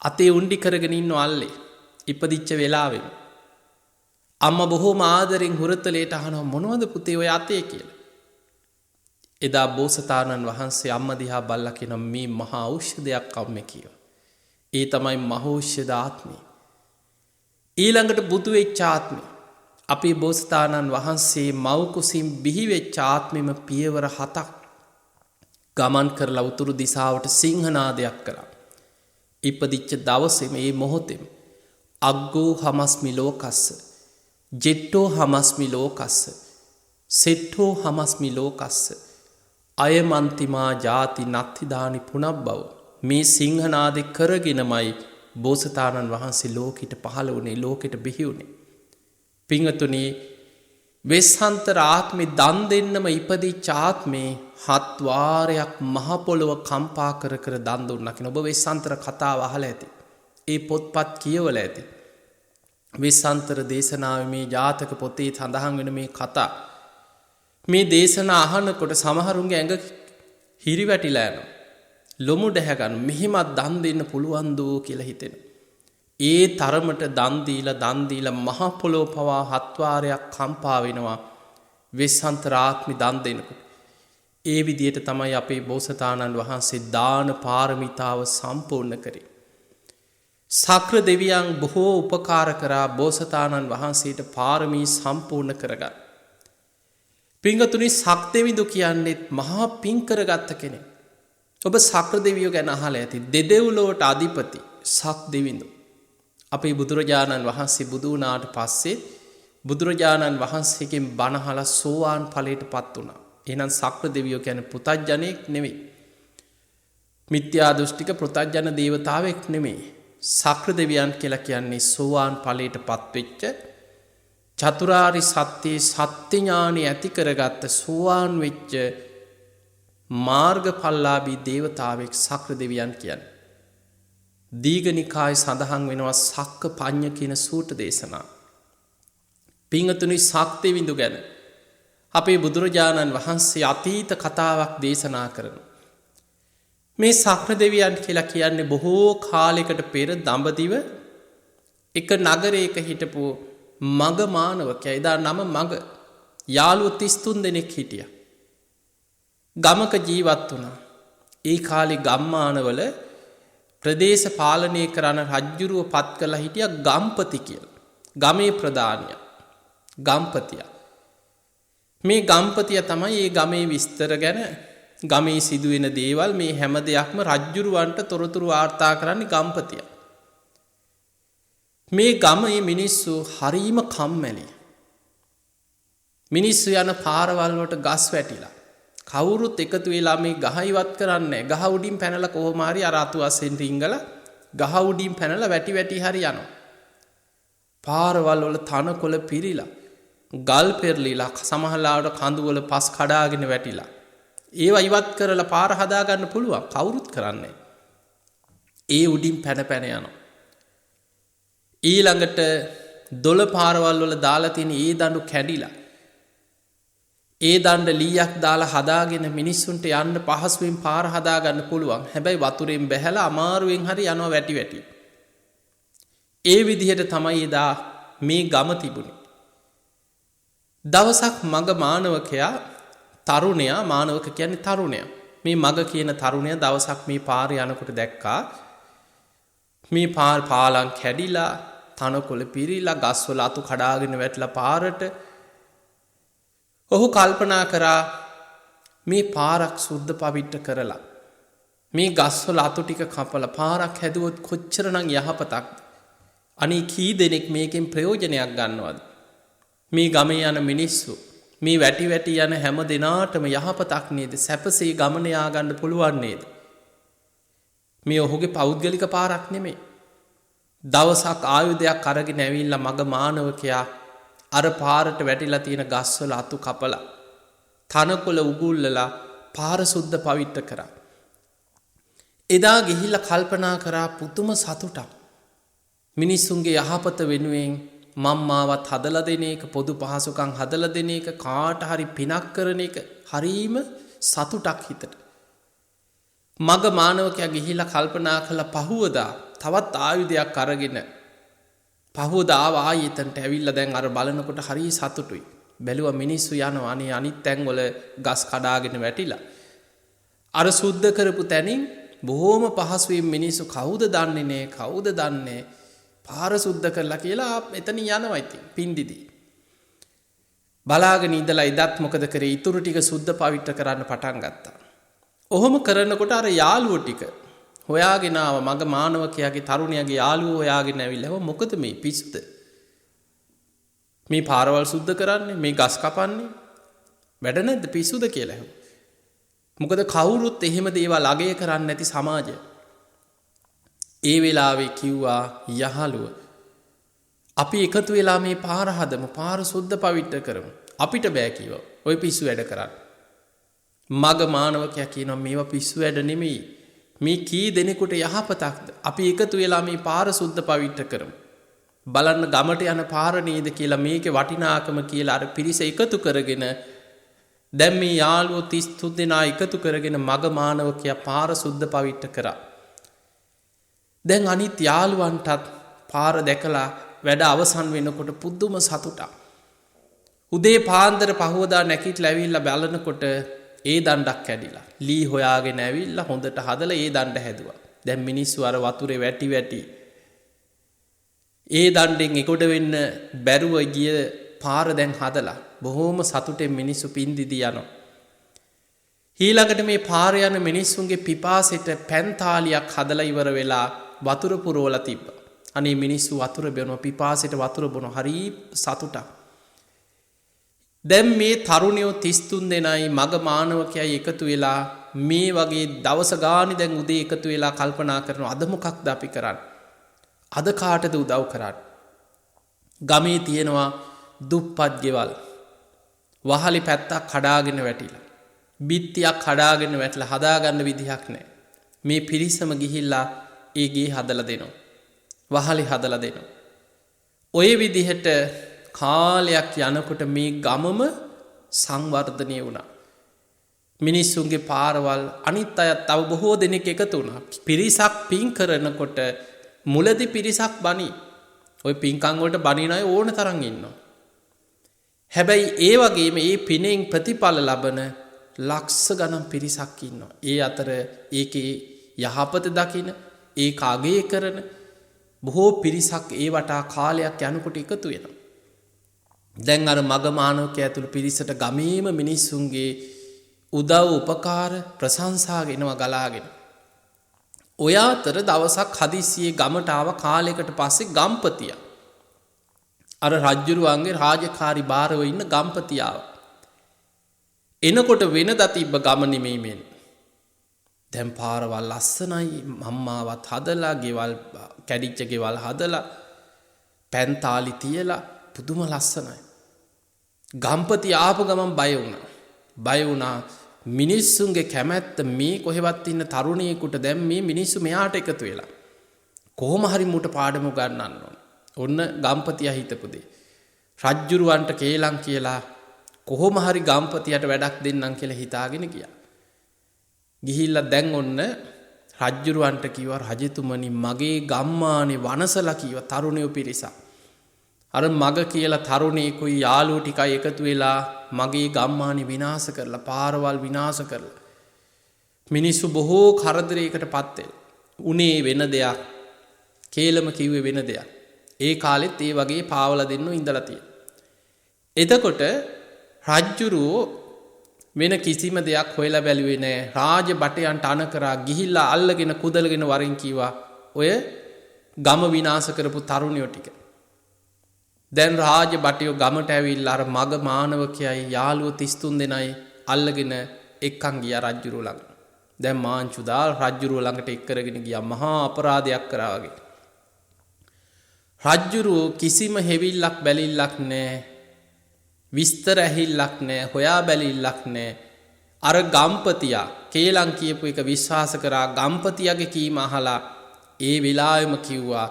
අතේ උණ්ඩි කරගෙන ඉන්න අල්ලේ ඉපදිච්ච වෙලාවෙම අම්මා බොහොම ආදරෙන් හුරතලයට අහනවා මොනවද පුතේ ඔය අතේ කියලා. එදා බෝසතාණන් වහන්සේ අම්මා දිහා බලලා කියනවා මේ මහා ඖෂධයක් අම්මේ කියලා. ඒ තමයි මහෝෂධ ආත්මය. ඊළඟට බුදු වෙච්ච ආත්මය. අපේ බෝසතාණන් වහන්සේ මව් කුසින් බිහි වෙච්ච ආත්මෙම පියවර 7ක් ගමන් කරලා උතුරු දිසාවට සිංහනාදයක් කරා. ඉපදිච්ච දවසේම මේ මොහොතේම අග්ගෝ හමස්මි ලෝකස්ස ජෙට්ටෝ හමස්මි ලෝකස්ස සෙට්ටෝ හමස්මි ලෝකස්ස අයමන්තිමා ජාති නත්තිදානි පුනබ්බව. මේ සිංහනාදෙ කරගෙනමයි බෝසතාණන් වහන්සේ ලෝකෙට පහළ වුණේ ලෝකෙට බිහි වුණේ. පිංගතුනි වෙස්සන්තර ආත්මේ දන් දෙන්නම ඉපදිච්ච ආත්මේ 7 වාරයක් මහ පොළොව කම්පා කර කර දන් දුන්නා කියන ඔබ වෙස්සන්තර කතාව අහලා ඇති. ඒ පොත්පත් කියවලා ඇති. වෙස්සන්තර දේශනාවේ මේ ජාතක පොතේ සඳහන් වෙන මේ කතා මේ දේශනා අහනකොට සමහරුන්ගේ ඇඟ හිරිවැටිලා යනවා. ලොමු දැහැ ගන්න මෙහිමත් දන් දෙන්න පුළුවන් දෝ කියලා හිතෙනවා. ඒ තරමට දන් දීලා මහ පොළොව පවා 7 වාරයක් කම්පා වෙනවා වෙස්සන්තර ආත්මි දන් දෙනකොට. ඒ විදිහට තමයි අපේ බෝසතාණන් වහන්සේ දාන පාරමිතාව සම්පූර්ණ කරේ. සක්‍ර දෙවියන් බොහෝ උපකාර කරා බෝසතාණන් වහන්සේට පාරමී සම්පූර්ණ කරගන්න. පිංගතුනි සක්දෙවිඳු කියන්නේත් මහා පිං කරගත්ත කෙනෙක්. ඔබ සක්‍ර දෙවියෝ ගැන අහලා ඇති. දෙදෙව්ලොවට අධිපති සක්දෙවිඳු. අපේ බුදුරජාණන් වහන්සේ බුදු වුණාට පස්සේ බුදුරජාණන් වහන්සේගෙන් බණ අහලා සෝවාන් ඵලයට පත් වුණා. එහෙනම් සක්‍ර දෙවියෝ කියන්නේ පුතඥයෙක් නෙවෙයි. මිත්‍යා දෘෂ්ටික පුතඥ දේවතාවෙක් නෙමෙයි. සක්‍ර දෙවියන් කියලා කියන්නේ සෝවාන් ඵලයට පත්වෙච්ච චතුරාරි සත්‍යයේ සත්‍ය ඥානෙ ඇති කරගත්ත සෝවාන් වෙච්ච මාර්ගඵලලාභී දේවතාවෙක් සක්‍ර දෙවියන් කියන්නේ. දීඝනිකායේ සඳහන් වෙනවා සක්ක පඤ්ඤ කියන සූත්‍ර දේශනා. පිංගතුනි සක්දෙවිඳු ගැන අපේ බුදුරජාණන් වහන්සේ අතීත කතාවක් දේශනා කරනවා. මේ සක්‍ර දෙවියන් කියලා කියන්නේ බොහෝ කාලයකට පෙර දඹදිව එක නගරයක හිටපු මග මානවකයා. එදා නම මග. යාළුවෝ 33 දෙනෙක් හිටියා. ගමක ජීවත් වුණා. ඒ කාලේ ගම්මානවල ප්‍රදේශ පාලනය කරන රජ්ජුරුව පත් කරලා හිටියා ගම්පති කියලා. ගමේ ප්‍රධානියා. ගම්පතියා. මේ ගම්පතියා තමයි මේ ගමේ විස්තර ගැන ගමේ සිදුවෙන දේවල් මේ හැම දෙයක්ම රජ්ජුරුවන්ට තොරතුරු වාර්තා කරන්නේ ගම්පතියා. මේ ගමේ මිනිස්සු හරීම කම්මැලි. මිනිස්සු යන පාරවල් වලට ගස් වැටිලා. කවුරුත් එකතු වෙලා මේ ගහ ඉවත් කරන්නේ. ගහ උඩින් පැනලා කොහොම හරි අර අතු අස්සෙන් රිංගලා ගහ උඩින් පැනලා වැටි වැටි හරි යනවා. පාරවල් වල තනකොළ පිරීලා, ගල් පෙරලිලා, සමහරවිට කඳු වල පස් කඩාගෙන වැටිලා. ඒවා ඉවත් කරලා පාර හදා ගන්න පුළුවන්. කවුරුත් කරන්නේ. ඒ උඩින් පැන පැන යනවා. ඊළඟට දොළ පාරවල් වල දාලා තියෙන ඒ දඬු කැඩිලා ඒ දණ්ඩ ලීයක් දාලා හදාගෙන මිනිස්සුන්ට යන්න පහසුවෙන් පාර හදා ගන්න පුළුවන්. හැබැයි වතුරෙන් බැහැලා අමාරුවෙන් හරි යනවා වැටි වැටි. ඒ විදිහට තමයි එදා මේ ගම තිබුණේ. දවසක් මග මානවකයා තරුණයා, මානවක කියන්නේ තරුණයා. මේ මග කියන තරුණයා දවසක් මේ පාරේ යනකොට දැක්කා මේ පාලම් කැඩිලා, තනකොළ පිරීලා, ගස්වල අතු කඩාගෙන වැටලා පාරට. ඔහු කල්පනා කරා මේ පාරක් සුද්ධ පවිත්‍ර කරලා මේ ගස්වල අතු ටික කපලා පාරක් හැදුවොත් කොච්චරනම් යහපතක්. අනේ කී දෙනෙක් මේකෙන් ප්‍රයෝජනයක් ගන්නවද? මේ ගමේ යන මිනිස්සු මේ වැටි වැටි යන හැම දිනාටම යහපතක් නේද? සැපසේ ගමන යා ගන්න පුළුවන් නේද? මේ ඔහුගේ පෞද්ගලික පාරක් නෙමෙයි. දවසක් ආයුධයක් අරගෙන ඇවිල්ලා මග මානවකයා අර පාරට වැටිලා තියෙන ගස්වල අතු කපලා තනකොළ උගුල්ලලා පාර සුද්ධ පවිත්‍ර කරා. එදා ගිහිල්ලා කල්පනා කරා පුදුම සතුටක්. මිනිස්සුන්ගේ යහපත වෙනුවෙන් මම්මාවත් හදලා දෙන එක, පොදු පහසුකම් හදලා දෙන එක, කාට හරි පිනක් කරන එක හරීම සතුටක් හිතට. මග මානවකයා ගිහිල්ලා කල්පනා කළා පහුවදා තවත් ආයුධයක් අරගෙන පහුවදා ආවා එතනට ඇවිල්ලා දැන් අර බලනකොට හරි සතුටුයි. බැලුවා මිනිස්සු යනවා අනේ අනිත් තැන්වල ගස් කඩාගෙන වැටිලා. අර සුද්ධ කරපු තැනින් බොහොම පහසුවෙන් මිනිස්සු කවුද දන්නේ පාර සුද්ධ කරලා කියලා එතනින් යනවා ඉතින් පින්දිදී. බලාගෙන ඉඳලා ඉදත් මොකද කරේ? ඉතුරු ටික සුද්ධ පවිත්‍ර කරන්න පටන් ගත්තා. ඔහොම කරනකොට අර යාළුවෝ ටික හොයාගෙන ආව මග මානවකයාගේ තරුණයාගේ යාළුවෝ හොයාගෙන ඇවිල්ලා මොකද මේ පිස්සුද? මේ පාරවල් සුද්ධ කරන්නේ, මේ ගස් කපන්නේ වැඩ නැද්ද පිස්සුද කියලා ඇහුවා. මොකද කවුරුත් එහෙම දේවල් අගය කරන්නේ නැති සමාජය. ඒ වෙලාවේ කිව්වා යහළුව අපි එකතු වෙලා මේ පාර හදමු, පාර සුද්ධ පවිත්‍ර කරමු. අපිට බෑ කිව්වා. ඔය පිස්සු වැඩ කරන්න. මග මානවකයා කියනවා මේවා පිස්සු වැඩ නෙමෙයි. මේ කී දෙනෙකුට යහපතක්ද? අපි එකතු වෙලා මේ පාර සුද්ධ පවිත්‍ර කරමු. බලන්න ගමට යන පාර නේද කියලා මේකේ වටිනාකම කියලා අර පිරිස එකතු කරගෙන දැන් මේ යාළුවෝ 33 දෙනා එකතු කරගෙන මග මානවකයා පාර සුද්ධ පවිත්‍ර කරා. දැන් අනිත් යාළුවන්ටත් පාර දැකලා වැඩ අවසන් වෙනකොට පුදුම සතුටක්. උදේ පාන්දර පහවදා නැගිටලා ඇවිල්ලා බලනකොට ඒ දණ්ඩක් කැඩිලා. ලී හොයාගෙන ඇවිල්ලා හොඳට හදලා ඒ දණ්ඩ හැදුවා. දැන් මිනිස්සු අර වතුරේ වැටි ඒ දණ්ඩෙන් එගොඩ වෙන්න බැරුව ගිය පාර දැන් හදලා බොහොම සතුටෙන් මිනිස්සු පින්දිදී යනවා. ඊළඟට මේ පාර යන මිනිස්සුන්ගේ පිපාසෙට පැන්තාලියක් හදලා ඉවර වෙලා වතුර පුරවලා තිබ්බා. අනේ මිනිස්සු වතුර බොනවා පිපාසෙට වතුර බොනවා හරි සතුටක්. දැන් මේ තරුණයෝ 33 දෙනයි මග මානවකයයි එකතු වෙලා මේ වගේ දවස ගානේ දැන් උදේ එකතු වෙලා කල්පනා කරනවා අද මොකක්ද අපි කරන්නේ? අද කාටද උදව් කරන්නේ? ගමේ තියෙනවා දුප්පත් ගෙවල්. වහලි පැත්තක් කඩාගෙන වැටිලා. බිත්තියක් කඩාගෙන වැටලා හදාගන්න විදිහක් නැහැ. මේ පිරිසම ගිහිල්ලා ඒ ගේ හදලා දෙනවා. වහලි හදලා දෙනවා. ඔය විදිහට කාලයක් යනකොට මේ ගමම සංවර්ධනය වුණා. මිනිස්සුන්ගේ පාරවල් අනිත් අයත් තව බොහෝ දෙනෙක් එකතු වුණා. පිරිසක් පින් කරනකොට මුලදී පිරිසක් බණි. ඔය පින්කම් වලට බණින අය ඕන තරම් ඉන්නවා. හැබැයි ඒ වගේම මේ පිනෙන් ප්‍රතිඵල ලබන ලක්ෂ ගණන් පිරිසක් ඉන්නවා. ඒ අතර ඒකේ යහපත දකින, ඒක අගය කරන බොහෝ පිරිසක් ඒ වටා කාලයක් යනකොට එකතු වෙනවා. දැන් අර මග මානවකයා ඇතුළු පිරිසට ගමේම මිනිස්සුන්ගේ උදව් උපකාර ප්‍රශංසා ගෙනවා ගලාගෙන. ඔය අතර දවසක් හදිස්සියේ ගමට ආව කාලයකට පස්සේ ගම්පතියා. අර රජුරුවන්ගේ රාජකාරි භාරව ඉන්න ගම්පතියාව. එනකොට වෙනදා තිබ්බ ගම නෙමෙයි මෙන්න. දැන් පාරවල් ලස්සනයි, අම්මාවත් හදලා, ගෙවල් කැඩිච්ච ගෙවල් හදලා, පැන්තාලි තියලා පුදුම ලස්සනයි. ගම්පති ආපු ගමන් බය වුණා. මිනිස්සුන්ගේ කැමැත්ත මේ කොහෙවත් ඉන්න තරුණයෙකුට දැන් මේ මිනිස්සු මෙයාට එකතු වෙලා කොහොම හරි මුට පාඩම ගන්නන්න ඕන. ඔන්න ගම්පතියා හිතපු දේ. රජ්ජුරුවන්ට කේලම් කියලා කොහොම හරි ගම්පතියට වැඩක් දෙන්නම් කියලා හිතාගෙන ගියා. ගිහිල්ලා දැන් ඔන්න රජ්ජුරුවන්ට කිව්වා රජතුමනි මගේ ගම්මානේ වනසලා කිව්වා තරුණයෝ පිරිසක්. අර මග කියලා තරුණයෙකුයි යාළුවෝ ටිකයි එකතු වෙලා මගේ ගම්මානේ විනාශ කරලා පාරවල් විනාශ කරලා මිනිස්සු බොහෝ කරදරයකට පත් වෙලා. උනේ වෙන දෙයක්. කේලම කිව්වේ වෙන දෙයක්. ඒ කාලෙත් ඒ වගේ පාවලා දෙන්නු ඉඳලා තියෙනවා. එතකොට රජ්ජුරුවෝ වෙන කිසිම දෙයක් හොයලා බැලුවේ නැහැ. රාජ බටයන්ට අණ කරා ගිහිල්ලා අල්ලගෙන කුදලගෙන වරින් කිව්වා ඔය ගම විනාශ කරපු තරුණයෝ ටික. දැන් රාජ බටයෝ ගමට ඇවිල්ලා අර මග මානවකයයි යාළුවෝ 33 දෙනයි අල්ලගෙන එක්කන් ගියා රජ්ජුරුව ළඟ. දැන් මාංචු දාල් රජ්ජුරුව ළඟට එක් කරගෙන ගියා මහා අපරාධයක් කරා වගේ. රජ්ජුරුව කිසිම හෙවිල්ලක් බැලිල්ලක් නැහැ. විස්තර ඇහිල්ලක් නැහැ. හොයා බැලිල්ලක් නැහැ. අර ගම්පතියා කේලම් කියපු එක විශ්වාස කරා. ගම්පතියාගේ කීම අහලා ඒ වෙලාවෙම කිව්වා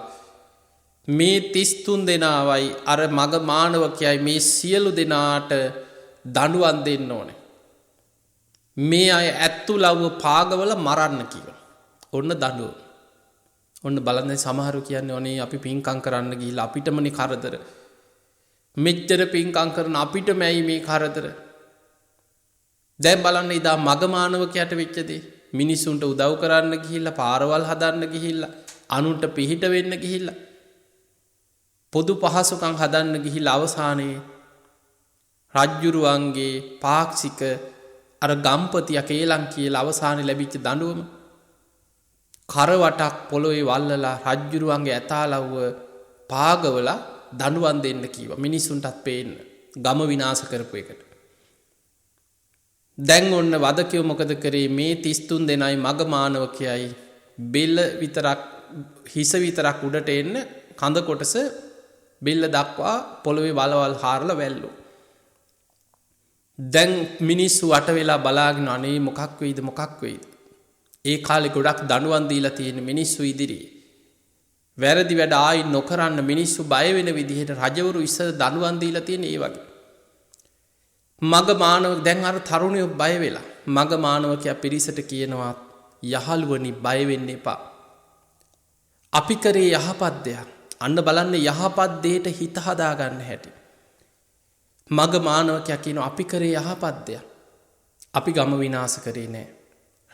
මේ 33 දෙනාවයි අර මග මානවකයයි මේ සියලු දෙනාට දඬුවම් දෙන්න ඕනේ. මේ අය ඇත්තුලව්ව පාගවල මරන්න කිව්වා. ඔන්න දඬුවම. ඔන්න බලන්න සමහරු කියන්නේ ඔනේ අපි පින්කම් කරන්න ගිහිල්ලා අපිටමනේ කරදර. මෙච්චර පින්කම් කරන අපිටමයි මේ කරදර. දැන් බලන්න ඉදා මග මානවකයට වෙච්ච දේ. මිනිසුන්ට උදව් කරන්න ගිහිල්ලා පාරවල් හදන්න ගිහිල්ලා අනුන්ට පිහිට වෙන්න ගිහිල්ලා පොදු පහසුකම් හදන්න ගිහිල්ලා අවසානයේ රජ්ජුරුවන්ගේ පාක්ෂික අර ගම්පතියා කේලම් කියලා අවසානයේ ලැබිච්ච දඬුවම කරවටක් පොළොවේ වල්ලලා රජ්ජුරුවන්ගේ ඇතාලව්ව පාගවලා දඬුවම් දෙන්න කිව්වා. මිනිසුන්ටත් පේන්න ගම විනාශ කරපු එකට. දැන් ඔන්න වදකියෝ මොකද කරේ මේ 33 දෙනයි මග මානවකයයි බෙල්ල විතරක් හිස විතරක් උඩට එන්න කඳ කොටස බෙල්ල දක්වා පොළොවේ වලවල් හාරලා වැල්ලුවා. දැන් මිනිස්සු වට වෙලා බලාගෙන අනේ මොකක් වෙයිද. ඒ කාලේ ගොඩක් දඬුවම් දීලා තියෙන මිනිස්සු ඉදිරියේ. වැරදි වැඩ ආයි නොකරන්න මිනිස්සු බය වෙන විදිහට රජවරු ඉස්සර දඬුවම් දීලා තියෙන ඒ වගේ. මග මානව දැන් අර තරුණයෝ බය වෙලා මග මානවකයා පිරිසට කියනවා යහළුවනි බය වෙන්න එපා. අපි කරේ යහපත් දෙයක්. අන්න බලන්න යහපත් දෙයට හිත හදා ගන්න හැටි. මග මානවකයා කියනවා අපි කරේ යහපත් දෙයක්. අපි ගම විනාශ කරේ නෑ.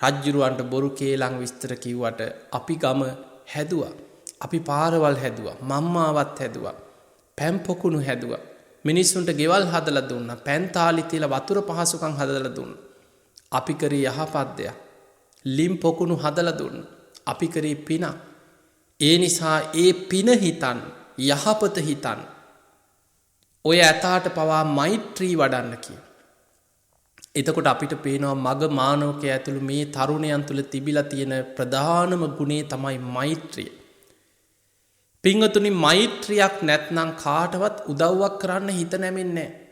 රජ්ජුරුවන්ට බොරු කේලම් විස්තර කිව්වට අපි ගම හැදුවා. අපි පාරවල් හැදුවා. මම්මාවත් හැදුවා. පැම් පොකුණු හැදුවා. මිනිස්සුන්ට ගෙවල් හදලා දුන්නා. පැන් තාලි තියලා වතුර පහසුකම් හදලා දුන්නා. අපි කරේ යහපත් දෙයක්. ලිම් පොකුණු හදලා දුන්නා. අපි කරේ පින. ඒ නිසා ඒ පින හිතන් යහපත හිතන් ඔය ඇතාට පවා මෛත්‍රී වඩන්න කිය. එතකොට අපිට පේනවා මග මානවකයා ඇතුළු මේ තරුණයන් තුළ තිබිලා තියෙන ප්‍රධානම ගුණේ තමයි මෛත්‍රිය. පිංගතුනි මෛත්‍රියක් නැත්නම් කාටවත් උදව්වක් කරන්න හිත නැමෙන්නේ නැහැ.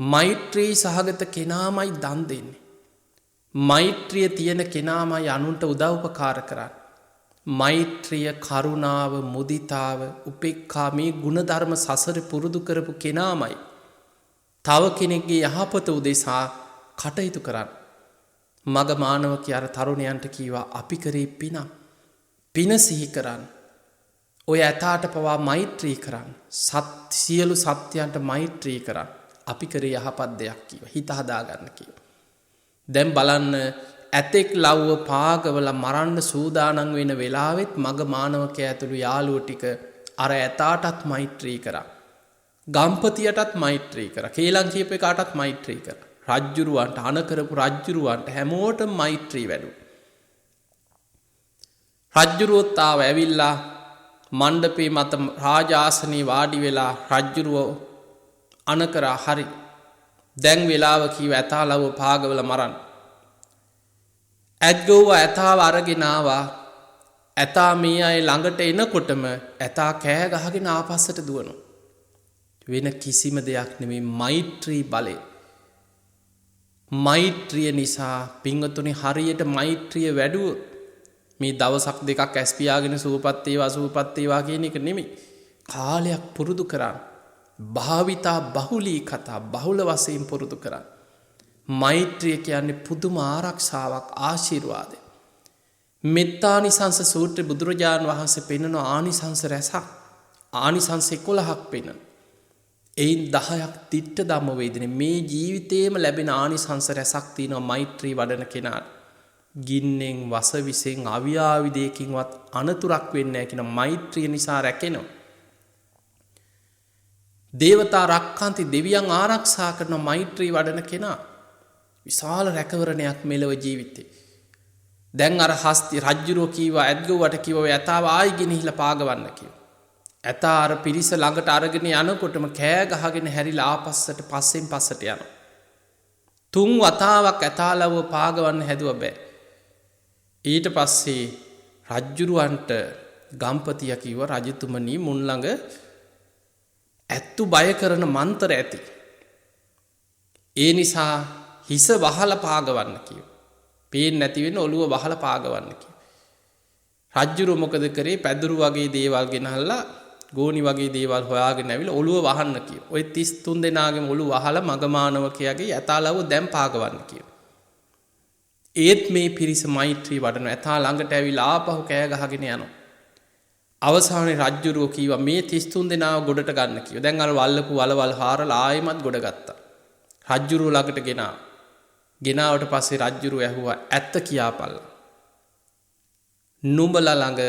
මෛත්‍රී සහගත කෙනාමයි දන් දෙන්නේ. මෛත්‍රිය තියෙන කෙනාමයි අනුන්ට උදව්පකාර කරන්නේ. මෛත්‍රිය කරුණාව මුදිතාව උපේක්ඛා මේ ගුණධර්ම සසර පුරුදු කරපු කෙනාමයි තව කෙනෙක්ගේ යහපත උදෙසා කටයුතු කරන්න. මග මානවකයා අර තරුණයන්ට කීවා අපි කරේ පින සිහි කරන්න. ඔය ඇතාට පවා මෛත්‍රී කරන්න. සියලු සත්‍යයන්ට මෛත්‍රී කරන්න. අපි කරේ යහපත් දෙයක් කිව්වා. හිත හදාගන්න කිව්වා. දැන් බලන්න ඇතෙක් ලව්ව පාගවල මරන්න සූදානම් වෙන වෙලාවෙත් මග මානවකයා ඇතුළු යාළුවෝ ටික අර ඇතාටත් මෛත්‍රී කරා. ගම්පතියටත් මෛත්‍රී කරා. කේලම් කියපු එකාටත් මෛත්‍රී කරා. රජ්ජුරුවන්ට අණ කරපු රජ්ජුරුවන්ට හැමෝටම මෛත්‍රී වැඩුවා. රජ්ජුරුවොත් ආව ඇවිල්ලා මණ්ඩපේ මත රාජාසනේ වාඩි වෙලා රජ්ජුරුවෝ අණ කරා හරි. දැන් වෙලාව කීව ඇතා ලව්ව පාගවල මරන්න. ඇත්ගොව්ව ඇතාව අරගෙන ආවා. ඇතා මේ අය ළඟට එනකොටම ඇතා කෑ ගහගෙන ආපස්සට දුවනවා. වෙන කිසිම දෙයක් නෙමෙයි මෛත්‍රී බලය. මෛත්‍රිය නිසා පිංගතුනි හරියට මෛත්‍රිය වැඩුවොත් මේ දවසක් දෙකක් ඇස් පියාගෙන සූපත් වේවා කියන එක නෙමෙයි. කාලයක් පුරුදු කරන්න. භාවිතා බහුලී කතා බහුල වශයෙන් පුරුදු කරන්න. මෛත්‍රිය කියන්නේ පුදුම ආරක්ෂාවක් ආශිර්වාදය. මෙත්තානිසංස සූත්‍රයේ බුදුරජාණන් වහන්සේ පෙන්වන ආනිසංස රැසක් ආනිසංස 11ක් පෙන්වන. එයින් 10ක් ditta ධම්ම වේදනේ මේ ජීවිතේම ලැබෙන ආනිසංස රැසක් තියෙනවා මෛත්‍රී වඩන කෙනාට. ගින්නෙන් වසවිසෙන් අවියාවිදයකින්වත් අනතුරක් වෙන්නේ නැහැ කියන මෛත්‍රිය නිසා රැකෙනවා. දේවතා රක්칸ති දෙවියන් ආරක්ෂා කරන මෛත්‍රී වඩන කෙනා විශාල රැකවරණයක් මෙලව ජීවිතේ. දැන් අර හස්ති රජ්ජුරුව කීවා ඇත්ගොව්වට කිව්වා ඇතාව ආයි ගෙනහිලා පාගවන්න කිව්වා. ඇතා අර පිරිස ළඟට අරගෙන යනකොටම කෑ ගහගෙන හැරිලා ආපස්සට පස්සට යනවා. 3 වතාවක් ඇතාලව පාගවන්න හැදුවා බෑ. ඊට පස්සේ රජ්ජුරුවන්ට ගම්පතියා කිව්වා රජතුමනි මුන් ළඟ ඇත්තු බය කරන මන්තර ඇති. ඒ නිසා හිස වහලා පාගවන්න කිව්වා. පේන්නේ නැති වෙන ඔළුව වහලා පාගවන්න කිව්වා. රජ්ජුරුව මොකද කරේ? පැදුරු වගේ දේවල් ගෙනහල්ලා ගෝනි වගේ දේවල් හොයාගෙන ඇවිල්ලා ඔළුව වහන්න කිව්වා. ඔය 33 දෙනාගේම ඔළුව වහලා මගමානවකයාගේ යතාලව දැන් පාගවන්න කිව්වා. ඒත් මේ පිරිස මෛත්‍රී වඩන ඇතා ළඟට ඇවිල්ලා ආපහු කෑ ගහගෙන යනවා. අවසානයේ රජ්ජුරුව කීවා මේ 33 දෙනාව ගොඩට ගන්න කිව්වා. දැන් අර වල්ලපු වලවල් හාරලා ආයෙමත් ගොඩ ගත්තා. රජ්ජුරුව ළඟට ගෙනාවට පස්සේ රජ්ජුරුව ඇහුවා ඇත්ත කියාපල්ලා. නුඹලා ළඟ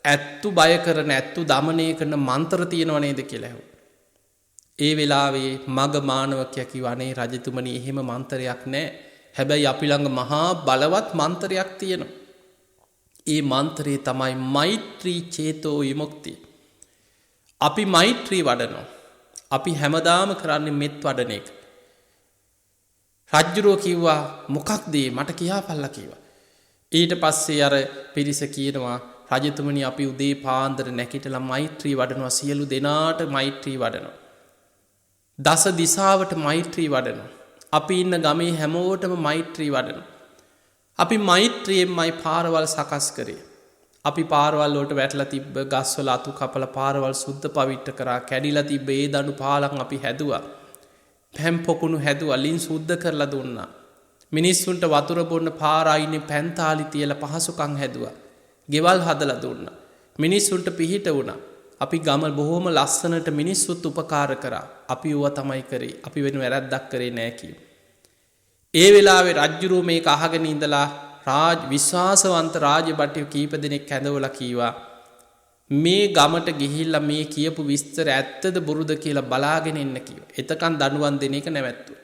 ඇත්තු බය කරන ඇත්තු দমনය කරන මන්ත්‍ර තියෙනව නේද කියලා ඇහුවා. ඒ වෙලාවේ මග මානවකයා කිව්වා අනේ රජතුමනි එහෙම මන්ත්‍රයක් නැහැ. හැබැයි අපි ළඟ මහා බලවත් මන්ත්‍රයක් තියෙනවා. ඒ මන්ත්‍රය තමයි මෛත්‍රී චේතෝ විමුක්තිය. අපි මෛත්‍රී වඩනවා. අපි හැමදාම කරන්නේ මෙත් වඩන එක. රජ්ජුරුව කිව්වා මොකක්ද මට කියාපල්ලා කිව්වා. ඊට පස්සේ අර පිරිස කියනවා රජතුමනි අපි උදේ පාන්දර නැගිටලා මෛත්‍රී වඩනවා. සියලු දෙනාට මෛත්‍රී වඩනවා. දස දිසාවට මෛත්‍රී වඩනවා. අපි ඉන්න ගමේ හැමෝටම මෛත්‍රී වඩන. අපි මෛත්‍රියෙන්මයි පාරවල් සකස් කරේ. අපි පාරවල් වලට වැටලා තිබ්බ ගස්වල අතු කපලා පාරවල් සුද්ධ පවිත්‍ර කරා. කැඩිලා තිබ්බ ඒ දණු පාලම් අපි හැදුවා. පැම් පොකුණු හැදුවා. ලින් සුද්ධ කරලා දුන්නා. මිනිස්සුන්ට වතුර බොන්න පාර අයිනේ පැන්තාලි තියලා පහසුකම් හැදුවා. ගෙවල් හදලා දුන්නා. මිනිස්සුන්ට පිහිට වුණා. අපි ගම බොහොම ලස්සනට මිනිස්සුත් උපකාර කරා. අපි ඌව තමයි කරේ. අපි වෙන වැරද්දක් කරේ නෑ කිව්වා. ඒ වෙලාවේ රජ්ජුරුව මේක අහගෙන ඉඳලා විශ්වාසවන්ත රාජබට්ටිය කීප දෙනෙක් ඇඳවලා කීවා මේ ගමට ගිහිල්ලා මේ කියපු විස්තර ඇත්තද බොරුද කියලා බලාගෙන එන්න කිව්වා. එතකන් දඬුවම් දෙන එක නැවැත්තුවා.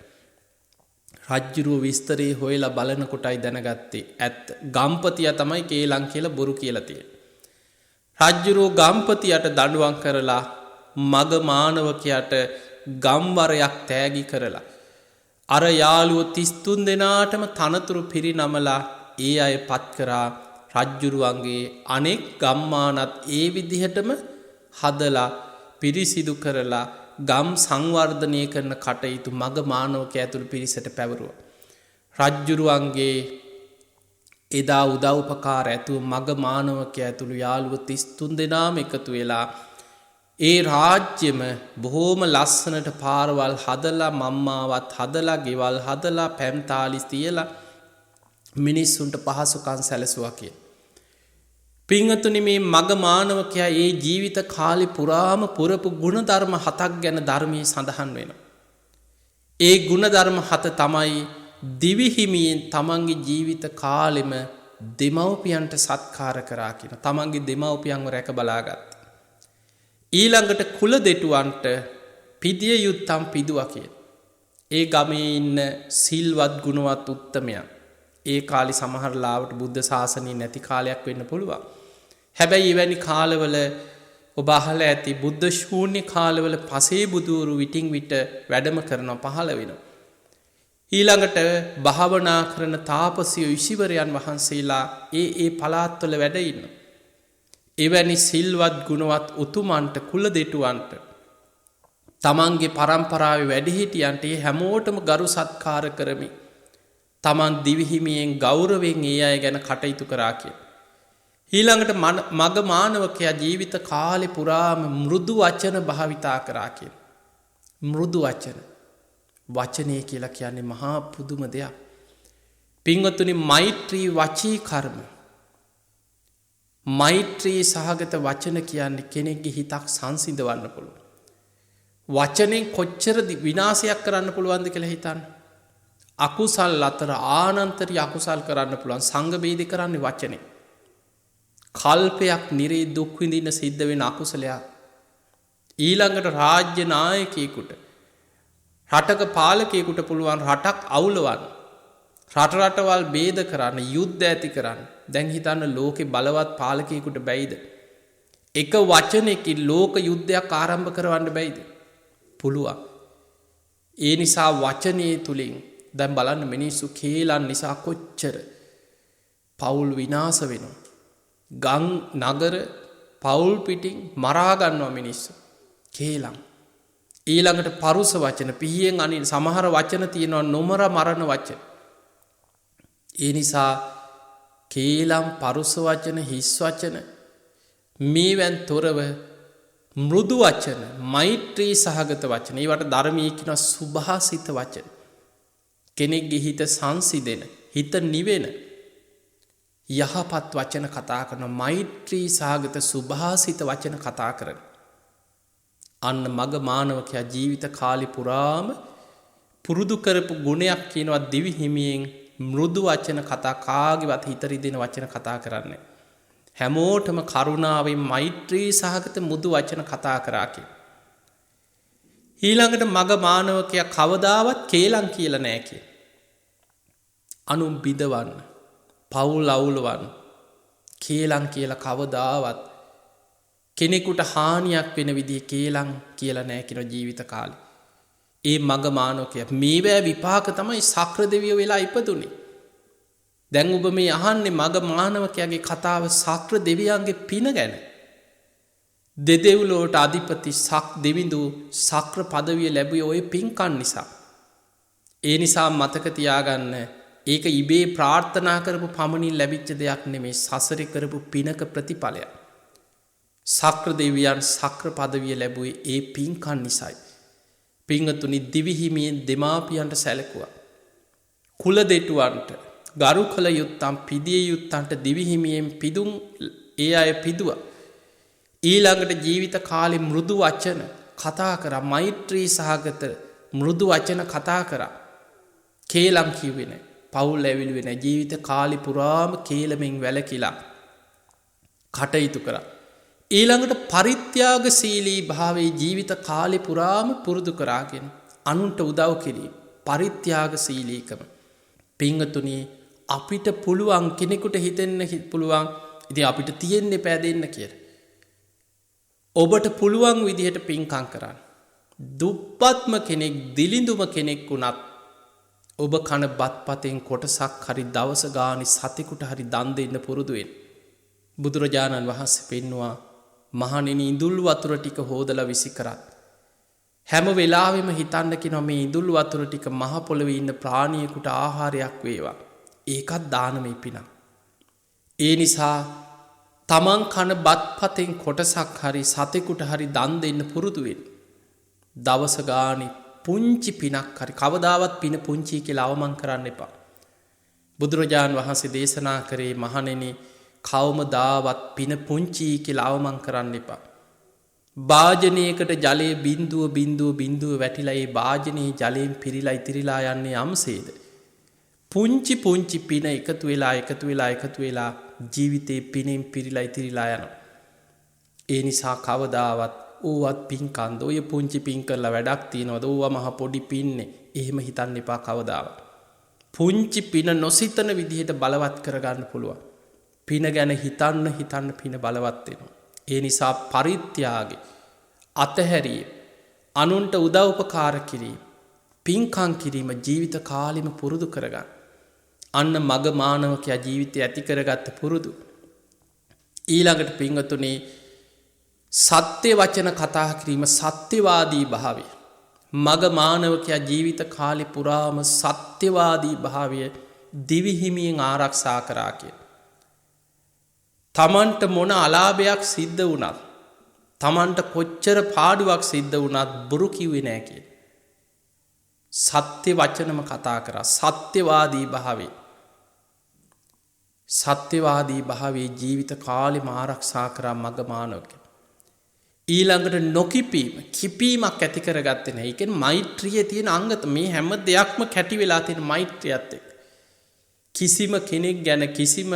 රජ්ජුරුව විස්තරේ හොයලා බලනකොටයි දැනගත්තේ ඇත්ත. ගම්පතියා තමයි කේලම් කියලා බොරු කියලා තියෙන්නේ. රජ්ජුරුව ගම්පතියට දඬුවම් කරලා මග මානවකයාට ගම්වරයක් තෑගි කරලා අර යාළුවෝ 33 දෙනාටම තනතුරු පිරිනමලා ඒ අය පත් කරා. රජ්ජුරුවන්ගේ අනෙක් ගම්මානත් ඒ විදිහටම හදලා පිරිසිදු කරලා ගම් සංවර්ධනය කරන කටයුතු මග මානවකයා ඇතුළු පිරිසට පැවරුවා. රජ්ජුරුවන්ගේ එදා උදව්පකාර ඇතුව මග මානවකයා ඇතුළු යාළුවෝ 33 දෙනාම එකතු වෙලා ඒ රාජ්‍යම බොහෝම ලස්සනට පාරවල් හදලා මම්මාවත් හදලා ගෙවල් හදලා පැම්තාලි තියලා මිනිස්සුන්ට පහසුකම් සැලසුවා කිය. පින්වතුනි මේ මග මානවකයා ඒ ජීවිත කාලේ පුරාම පුරපු ගුණධර්ම 7ක් ගැන ධර්මයේ සඳහන් වෙනවා. ඒ ගුණධර්ම 7 තමයි දිවිහිමියෙන් තමන්ගේ ජීවිත කාලෙම දෙමව්පියන්ට සත්කාර කරා කියන. තමන්ගේ දෙමව්පියන්ව රැක බලාගත්තා. ඊළඟට කුල දෙටුවන්ට පිදිය යුත්තම් පිදුවා කිය. ඒ ගමේ ඉන්න සිල්වත් ගුණවත් උත්තමයන්. ඒ කාලේ සමහර ලාවට බුද්ධ ශාසනය නැති කාලයක් වෙන්න පුළුවන්. හැබැයි එවැනි කාලවල ඔබ අහලා ඇති බුද්ධ ශූන්‍ය කාලවල පසේ බුදුවරු විටින් විට වැඩම කරනවා පහළ වෙනවා. ඊළඟට භාවනා කරන තාපසයෝ ඉසිවරයන් වහන්සේලා ඒ පළාත්වල වැඩ ඉන්නවා. එවැනි සිල්වත් ගුණවත් උතුමන්ට කුල දෙටුවන්ට තමන්ගේ පරම්පරාවේ වැඩිහිටියන්ට ඒ හැමෝටම ගරු සත්කාර කරමි. තමන් දිවිහිමියෙන් ගෞරවයෙන් ඒ අය ගැන කටයුතු කරා කිය. ඊළඟට මග මානවකයා ජීවිත කාලේ පුරාම මෘදු වචන භාවිතා කරා කිය. මෘදු වචනය කියලා කියන්නේ මහා පුදුම දෙයක්. පින්වතුනි මෛත්‍රී වචී කර්ම මෛත්‍රී සහගත වචන කියන්නේ කෙනෙක්ගේ හිතක් සංසිඳවන්න පුළුවන්. වචනෙන් කොච්චර විනාශයක් කරන්න පුළුවන්ද කියලා හිතන්න. අකුසල් අතර ආනන්තරී අකුසල් කරන්න පුළුවන්. සංඝ බේද කරන්නේ වචනේ. කල්පයක් නිරේ දුක් විඳින්න සිද්ධ වෙන අකුසලයක්. ඊළඟට රාජ්‍ය නායකයෙකුට රටක පාලකයෙකුට පුළුවන් රටක් අවුලවන්න. රටවල් බේද කරන්න යුද්ධ ඇති කරන්න. දැන් හිතන්න ලෝකෙ බලවත් පාලකයෙකුට බැයිද. එක වචනයකින් ලෝක යුද්ධයක් ආරම්භ කරවන්න බැයිද. පුළුවන්. ඒ නිසා වචනය තුළින් දැන් බලන්න මිනිස්සු කේලම් නිසා කොච්චර පවුල් විනාශ වෙනවා. ගම් නගර පවුල් පිටින් මරාගන්නවා මිනිස්සු. කේලම්. ඊළඟට පරුස වචන පිහියෙන් අනින් සමහර වචන තියෙනවා නොමර මරණ වචන. ඒ නිසා කේලම් පරුස වචන හිස් වචන මේවැන් තොරව මෘදු වචන මෛත්‍රී සහගත වචන ඒවට ධර්මයේ කියන සුභාසිත වචන කෙනෙක්ගේ හිත සංසිඳෙන හිත නිවෙන යහපත් වචන කතා කරන මෛත්‍රී සහගත සුභාසිත වචන කතා කරන අන්න මග මානවකයා ජීවිත කාලේ පුරාම පුරුදු කරපු ගුණයක් කියනවා දිවි හිමියෙන් මෘදු වචන කතා කාගේවත් හිත රිදෙන වචන කතා කරන්නේ. හැමෝටම කරුණාවෙන් මෛත්‍රී සහගත මුදු වචන කතා කරා කිය. ඊළඟට මග මානවකයා කවදාවත් කේලම් කියලා නෑ කිය. අනුන් බිඳවන්න, පවුල් අවුලවන්න, කේලම් කියලා කවදාවත් කෙනෙකුට හානියක් වෙන විදිහේ කේලම් කියලා නෑ කියන ජීවිත කාලේ. ඒ මග මානවකයා මේවැ විපාක තමයි සක්‍ර දෙවියෝ වෙලා ඉපදුනේ. දැන් ඔබ මේ අහන්නේ මග මානවකයාගේ කතාව සක්‍ර දෙවියන්ගේ පින ගැන. දෙදෙව්ලොවට අධිපති දෙවිඳු සක්‍ර පදවිය ලැබුවේ ওই පින්කම් නිසා. ඒ නිසා මතක තියාගන්න ඒක ඉබේ ප්‍රාර්ථනා කරපු පමණින් ලැබිච්ච දෙයක් නෙමේ සසරේ කරපු පිනක ප්‍රතිඵලයක්. සක්‍ර දෙවියන් සක්‍ර පදවිය ලැබුවේ ඒ පින්කම් නිසායි. පිංගතුනි දිවිහිමියෙන් දෙමාපියන්ට සැලකුවා. කුල දෙටුවන්ට ගරු කළ යුත්තම් පිදිය යුත්තන්ට දිවිහිමියෙන් පිදුම් ඒ අය පිදුවා. ඊළඟට ජීවිත කාලේ මෘදු වචන කතා කරා මෛත්‍රී සහගත මෘදු වචන කතා කරා. කේලම් කිව්වේ නැහැ. පවුල් ඇවිල්ුවේ නැහැ. ජීවිත කාලි පුරාම කේලමෙන් වැළකීලා කටයුතු කරා. ඊළඟට පරිත්‍යාගශීලී භාවයේ ජීවිත කාලේ පුරාම පුරුදු කරාගෙන අනුන්ට උදව් කිරීම පරිත්‍යාගශීලීකම. පිංගතුනි අපිට පුළුවන් කෙනෙකුට හිතෙන්න පුළුවන් ඉතින් අපිට තියෙන්නේ පෑදෙන්න කියලා. ඔබට පුළුවන් විදිහට පින්කම් කරන්න. දුප්පත්ම කෙනෙක් දිලිඳුම කෙනෙක් වුණත් ඔබ කන බත්පතෙන් කොටසක් හරි දවස ගානේ සතෙකුට හරි දන් දෙන්න පුරුදු වෙන්න. බුදුරජාණන් වහන්සේ පෙන්වුවා මහණෙනි ඉඳුල් වතුර ටික හොදලා විසි කරත් හැම වෙලාවෙම හිතන්න කියනවා මේ ඉඳුල් වතුර ටික මහ පොළවේ ඉන්න ප්‍රාණියෙකුට ආහාරයක් වේවා. ඒකත් දානමය පිනක්. ඒ නිසා තමන් කන බත්පතෙන් කොටසක් හරි සතෙකුට හරි දන් දෙන්න පුරුදු වෙන්න. දවස ගානේ පුංචි පිනක් හරි කවදාවත් පින පුංචි කියලා අවමන් කරන්න එපා. බුදුරජාණන් වහන්සේ දේශනා කරේ මහණෙනි කවමදාවත් පින පුංචි කියලා අවමන් කරන්න එපා. භාජනයකට ජලයේ බිඳුව වැටිලා ඒ භාජනයේ ජලයෙන් පිරීලා ඉතිරිලා යන්නේ යම්සේද. පුංචි පුංචි පින එකතු වෙලා ජීවිතේ පිනෙන් පිරීලා ඉතිරිලා යනවා. ඒ නිසා කවදාවත් ඕවත් පින්කන්ද ඔය පුංචි පින් කරලා වැඩක් තියනවද ඕවා මහ පොඩි පින්නේ එහෙම හිතන්න එපා කවදාවත්. පුංචි පින නොසිතන විදිහට බලවත් කරගන්න පුළුවන්. පින ගැන හිතන්න පින බලවත් වෙනවා. ඒ නිසා පරිත්‍යාගය අතහැරීම අනුන්ට උදව්පකාර කිරීම පින්කම් කිරීම ජීවිත කාලෙම පුරුදු කරගන්න. අන්න මග මානවකයා ජීවිතය ඇති කරගත්ත පුරුදු. ඊළඟට පින්වතුනි සත්‍ය වචන කතා කිරීම සත්‍යවාදී භාවය. මග මානවකයා ජීවිත කාලෙ පුරාම සත්‍යවාදී භාවය දිවිහිමියෙන් ආරක්ෂා කරා කිය. තමන්ට මොන අලාභයක් සිද්ධ වුණත් තමන්ට කොච්චර පාඩුවක් සිද්ධ වුණත් බොරු කිව්වේ නෑ කිය. සත්‍ය වචනම කතා කරා සත්‍යවාදී භාවේ. සත්‍යවාදී භාවේ ජීවිත කාලෙම ආරක්ෂා කරා මග මානවක. ඊළඟට නොකිපීම කිපීමක් ඇති කරගත්තේ නැහැ. ඒ කියන්නේ මෛත්‍රියේ තියෙන අංගත මේ හැම දෙයක්ම කැටි වෙලා තියෙන මෛත්‍රියත් එක්ක. කිසිම කෙනෙක් ගැන කිසිම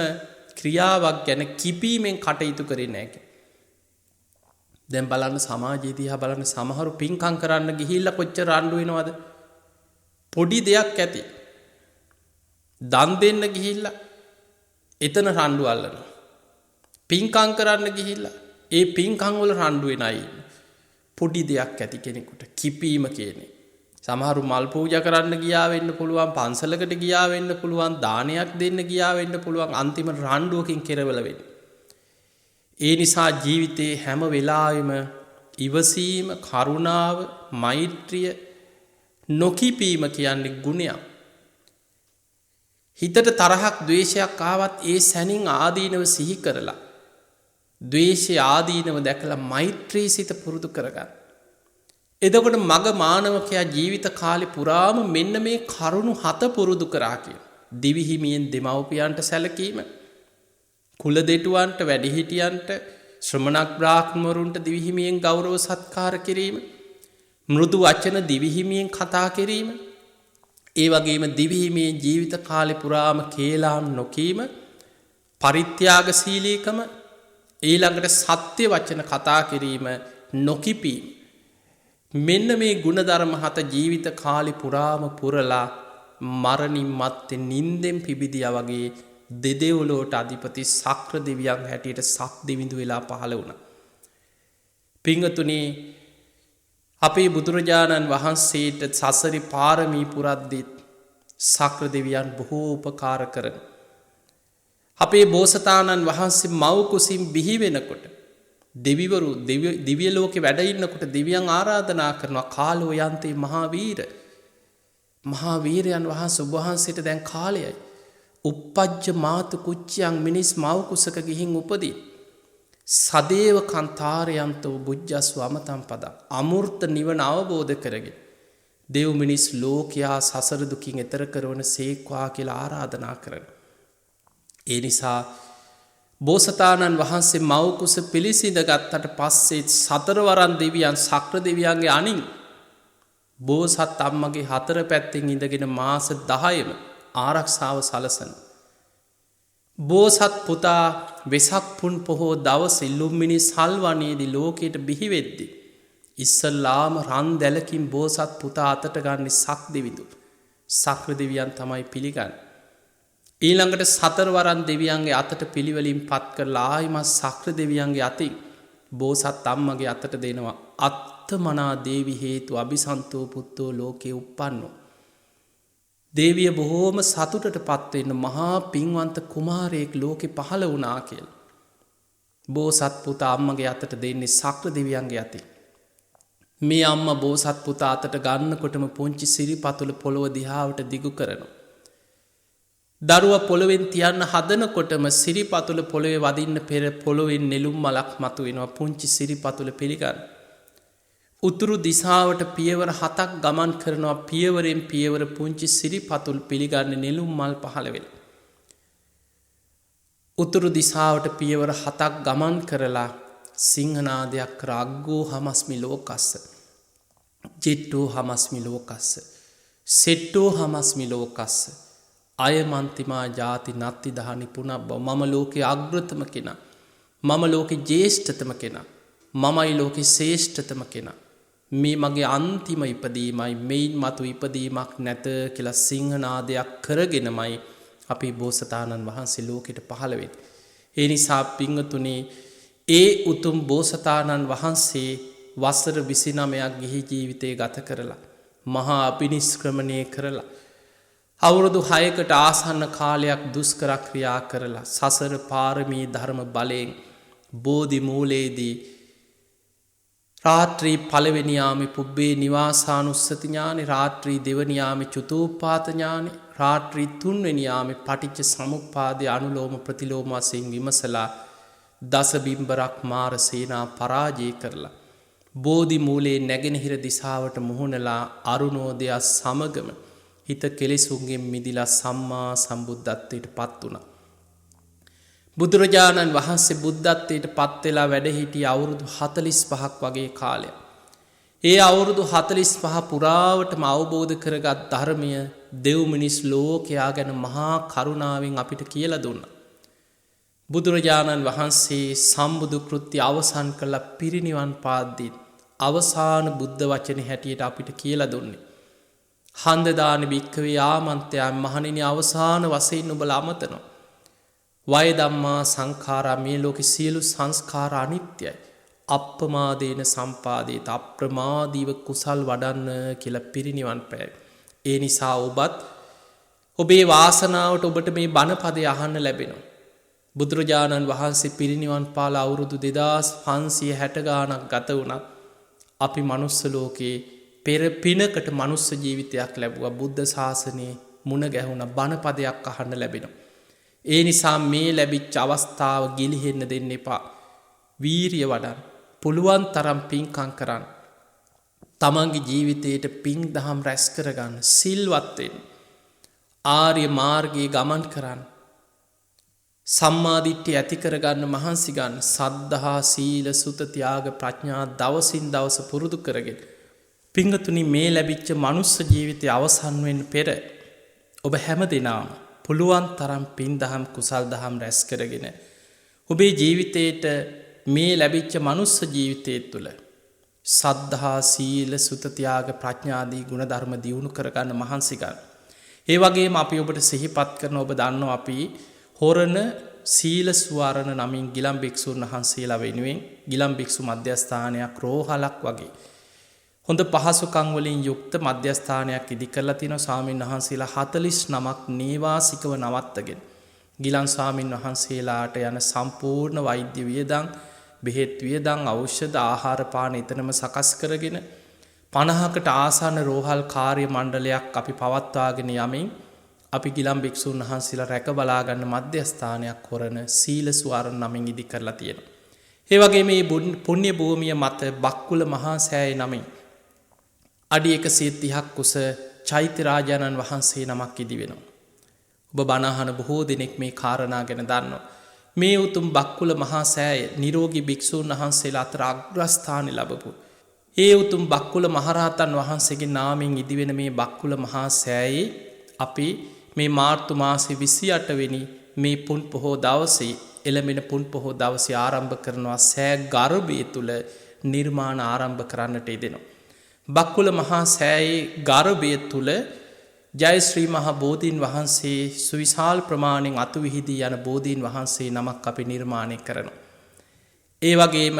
ක්‍රියාවක් ගැන කිපීමෙන් කටයුතු කරේ නැහැ. දැන් බලන්න සමාජයේ දිහා බලන්න සමහරු පින්කම් කරන්න ගිහිල්ලා කොච්චර රණ්ඩු වෙනවද? පොඩි දෙයක් ඇති. දන් දෙන්න ගිහිල්ලා එතන රණ්ඩු අල්ලනවා. පින්කම් කරන්න ගිහිල්ලා ඒ පින්කම් වල රණ්ඩු වෙන අය පොඩි දෙයක් ඇති කෙනෙකුට කිපීම කියන්නේ. සමහරු මල් පූජා කරන්න ගියා වෙන්න පුළුවන්, පන්සලකට ගියා වෙන්න පුළුවන්, දානයක් දෙන්න ගියා වෙන්න පුළුවන්, අන්තිම රණ්ඩුවකින් කෙරවල වෙන්නේ. ඒ නිසා ජීවිතේ හැම වෙලාවෙම ඉවසීම, කරුණාව, මෛත්‍රිය, නොකිපීම කියන්නේ ගුණයක්. හිතට තරහක්, ද්වේෂයක් ආවත් ඒ සැනින් ආදීනව සිහි කරලා ද්වේෂය ආදීනව දැකලා මෛත්‍රී සිත පුරුදු කරගන්න. එතකොට මග මානවකයා ජීවිත කාලේ පුරාම මෙන්න මේ කරුණු 7 පුරුදු කරා කියන. දිවිහිමියෙන් දෙමව්පියන්ට සැලකීම, කුල දෙටුවන්ට, වැඩිහිටියන්ට, ශ්‍රමණක් බ්‍රාහ්මණවරුන්ට දිවිහිමියෙන් ගෞරව සත්කාර කිරීම, මෘදු වචන දිවිහිමියෙන් කතා කිරීම, ඒ වගේම දිවිහිමියෙන් ජීවිත කාලේ පුරාම කේලාම් නොකීම, පරිත්‍යාගශීලීකම, ඊළඟට සත්‍ය වචන කතා කිරීම, නොකිපීම. මෙන්න මේ ගුණධර්ම 7 ජීවිත කාලේ පුරාම පුරලා මරණින් මත්තේ නින්දෙන් පිබිදියා වගේ දෙදෙව්ලොවට අධිපති සක්‍ර දෙවියන් හැටියට සක් දෙවිඳු වෙලා පහළ වුණා. පින්වතුනි, අපේ බුදුරජාණන් වහන්සේට සසරි පාරමී පුරද්දීත් සක්‍ර දෙවියන් බොහෝ උපකාර කරන. අපේ බෝසතාණන් වහන්සේ මව් කුසින් බිහි වෙනකොට දෙවිවරු දිව්‍ය ලෝකේ වැඩ ඉන්නකොට දෙවියන් ආරාධනා කරනවා කාලෝ යන්තේ මහා වීර මහා වීරයන් වහන්සේ ඔබ වහන්සේට දැන් කාලයයි. uppajja මාතු කුච්චයන් මිනිස් මව කුසක ගිහින් උපදී. සදේව කන්තාරයන්තෝ බුද්ධස්ව අමතම් පදං. අමෘත නිවන අවබෝධ කරගෙන දෙව් මිනිස් ලෝකයා සසර දුකින් එතර කරවන සේක්වා කියලා ආරාධනා කරන. ඒ නිසා බෝසතාණන් වහන්සේ මවකුස පිළිසිඳ ගත්තට පස්සෙත් සතරවරන් දෙවියන් සක්‍ර දෙවියන්ගේ අනින් බෝසත් අම්මගේ හතර පැත්තෙන් ඉඳගෙන මාස 10ම ආරක්ෂාව සලසන. බෝසත් පුතා වෙසක් පුන් පොහෝ දවස ඉල්ලුම්මිනි සල්වනයේදී ලෝකයට බිහිවෙද්දි. ඉස්සල්ලාම රන් දැලකින් බෝසත් පුතා අතට ගන්න සක් දෙවිදු. සක්‍ර දෙවියන් තමයි පිළිගන්න. ඊළඟට සතරවරන් දෙවියන්ගේ අතට පිළිවලින් පත් කරලා ආයිමත් සක්‍ර දෙවියන්ගේ අතින් බෝසත් අම්මගේ අතට දෙනවා. අත්තමනා දේවි හේතු අභිසන්තෝ පුත්තෝ ලෝකේ උප්පන්නෝ. දේවිය බොහෝම සතුටට පත්වෙන්න මහා පින්වන්ත කුමාරයෙක් ලෝකෙ පහළ වුණා කියල. බෝසත් පුතා අම්මගේ අතට දෙන්නේ සක්‍ර දෙවියන්ගේ අතින්. මේ අම්ම බෝසත් පුතා අතට ගන්නකොටම පුංචි සිරිපතුල පොළොව දිහාවට දිගු කරනවා. දරුව පොළොවෙන් තියන්න හදනකොටම සිරිපතුල පොළොවේ වදින්න පෙර පොළොවෙන් නෙළුම් මලක් මතුවෙනවා. පුංචි සිරිපතුල පිළිගන්න. උතුරු දිසාවට පියවර 7ක් ගමන් කරනවා. පියවරෙන් පියවර පුංචි සිරිපතුල් පිළිගන්න නෙළුම් මල් පහළ වෙලා. උතුරු දිසාවට පියවර 7ක් ගමන් කරලා සිංහනාදයක් කර අග්ගෝ හමස්මි ලෝකස්ස ජෙට්ටෝ හමස්මි ලෝකස්ස සෙට්ටෝ හමස්මි ලෝකස්ස අයමන්තිමා ජාති නත්ති දහනි පුනබ්බ. මම ලෝකයේ අග්‍රතම කෙනා. මම ලෝකෙ ජේෂ්ඨතම කෙනා. මමයි ලෝකෙ ශ්‍රේෂ්ඨතම කෙනා. මේ මගේ අන්තිම ඉපදීමයි මෙයින් මතු ඉපදීමක් නැත කියලා සිංහනාදයක් කරගෙනමයි අපි බෝසතාණන් වහන්සේ ලෝකෙට පහළ වෙන්නේ. ඒ නිසා පිංගතුනේ ඒ උතුම් බෝසතාණන් වහන්සේ වසර 29ක් ගිහි ජීවිතය ගත කරලා මහා අභිනිෂ්ක්‍රමණය කරලා අවුරුදු 6කට ආසන්න කාලයක් දුෂ්කර ක්‍රියා කරලා සසර පාරමී ධර්ම බලයෙන් බෝධි මූලයේදී රාත්‍රී පළවෙනි යාමේ පුබ්බේ නිවාසානුස්සති ඥානෙ, රාත්‍රී දෙවනි යාමේ චතුප්පාත ඥානෙ, රාත්‍රී තුන්වෙනි යාමේ පටිච්ච සමුප්පාදයේ අනුලෝම ප්‍රතිලෝම වශයෙන් විමසලා දස බිම්බරක් මාර සේනා පරාජය කරලා බෝධි මූලයේ නැගෙනහිර දිසාවට මුහුණලා අරුණෝදය සමගම හිත කෙලෙසුන්ගෙන් මිදිලා සම්මා සම්බුද්ධත්වයට පත් වුණා. බුදුරජාණන් වහන්සේ බුද්ධත්වයට පත් වෙලා වැඩ හිටිය අවුරුදු 45ක් වගේ කාලයක්. ඒ අවුරුදු 45 පුරාවටම අවබෝධ කරගත් ධර්මය දෙව් මිනිස් ලෝකයා ගැන මහා කරුණාවෙන් අපිට කියලා දුන්නා. බුදුරජාණන් වහන්සේ සම්බුදු කෘත්‍ය අවසන් කළ පිරිනිවන් පාද්දී අවසාන බුද්ධ වචනේ හැටියට අපිට කියලා දුන්නේ. හන්දදාන භික්ඛවේ ආමන්ත්‍රයන් මහණෙනි අවසාන වශයෙන් ඔබලා අමතනවා. වය ධම්මා සංඛාරා මේ ලෝකේ සියලු සංස්කාර අනිත්‍යයි. අප්‍රමාදේන සම්පාදේත අප්‍රමාදීව කුසල් වඩන්න කියලා පිරිනිවන් පෑවේ. ඒ නිසා ඔබත් ඔබේ වාසනාවට ඔබට මේ බණපදේ අහන්න ලැබෙනවා. බුදුරජාණන් වහන්සේ පිරිනිවන් පාල අවුරුදු 2560 ගාණක් ගත වුණත් අපි මනුස්ස ලෝකේ පෙර පිනකට මනුස්ස ජීවිතයක් ලැබුවා. බුද්ධ ශාසනයේ මුණ ගැහුණ බණපදයක් අහන්න ලැබෙනවා. ඒ නිසා මේ ලැබිච්ච අවස්ථාව ගිලිහෙන්න දෙන්න එපා. වීරිය වඩන්න. පුළුවන් තරම් පින්කම් කරන්න. තමන්ගේ ජීවිතයට පින් දහම් රැස් කරගන්න. සිල්වත් වෙන්න. ආර්ය මාර්ගයේ ගමන් කරන්න. සම්මා දිට්ඨිය ඇති කරගන්න මහන්සි ගන්න. සද්ධා සීල සුත ත්‍යාග ප්‍රඥා දවසින් දවස පුරුදු කරගෙන පිංගතුනි මේ ලැබිච්ච මනුස්ස ජීවිතය අවසන් වෙන්න පෙර ඔබ හැමදෙනාම පුළුවන් තරම් පින් දහම් කුසල් දහම් රැස් කරගෙන ඔබේ ජීවිතයට මේ ලැබිච්ච මනුස්ස ජීවිතය තුළ සද්ධා සීල සුත ත්‍යාග ප්‍රඥාදී ගුණ ධර්ම දියුණු කරගන්න මහන්සි ගන්න. ඒ වගේම අපි ඔබට සිහිපත් කරන ඔබ දන්නවා අපි හොරණ සීල සුවරණ නමින් ගිලම් භික්ෂුන් වහන්සේලා වෙනුවෙන් ගිලම් භික්ෂු මධ්‍යස්ථානයක් රෝහලක් වගේ හොඳ පහසුකම් වලින් යුක්ත මධ්‍යස්ථානයක් ඉදි කරලා තිනවා. ස්වාමීන් වහන්සේලා 49ක් නේවාසිකව නවත්තගෙන ගිලන් ස්වාමීන් වහන්සේලාට යන සම්පූර්ණ වෛද්‍ය වියදම්, බෙහෙත් වියදම්, ඖෂධ, ආහාර පාන එතනම සකස් කරගෙන 50කට ආසන්න රෝහල් කාර්ය මණ්ඩලයක් අපි පවත්වාගෙන යමින් අපි ගිලම් භික්ෂූන් වහන්සේලා රැක බලාගන්න මධ්‍යස්ථානයක් හොරන සීල සුවරණ නමින් ඉදි කරලා තියෙනවා. ඒ වගේ මේ පුණ්‍ය භූමිය මත බක්කුල මහා සෑය නමින් අඩි 130ක් උස චෛත්‍ය රාජානන් වහන්සේ නමක් ඉදි වෙනවා. ඔබ බණ අහන බොහෝ දෙනෙක් මේ කාරණා ගැන දන්නවා. මේ උතුම් බක්කුල මහා සෑය නිරෝගී භික්ෂූන් වහන්සේලා අතර අග්‍රස්ථාන ලැබපු. ඒ උතුම් බක්කුල මහරහතන් වහන්සේගේ නාමයෙන් ඉදි වෙන මේ බක්කුල මහා සෑයේ අපි මේ මාර්තු මාසේ 28 වෙනි මේ පුන් පොහෝ දවසේ එළඹෙන පුන් පොහෝ දවසේ ආරම්භ කරනවා සෑ ගර්භය තුල නිර්මාණ ආරම්භ කරන්නට යෙදෙනවා. බක්කුල මහා සෑයේ ගර්භය තුල ජයශ්‍රී මහ බෝධීන් වහන්සේ සුවිශාල ප්‍රමාණයෙන් අතු විහිදී යන බෝධීන් වහන්සේ නමක් අපි නිර්මාණය කරනවා. ඒ වගේම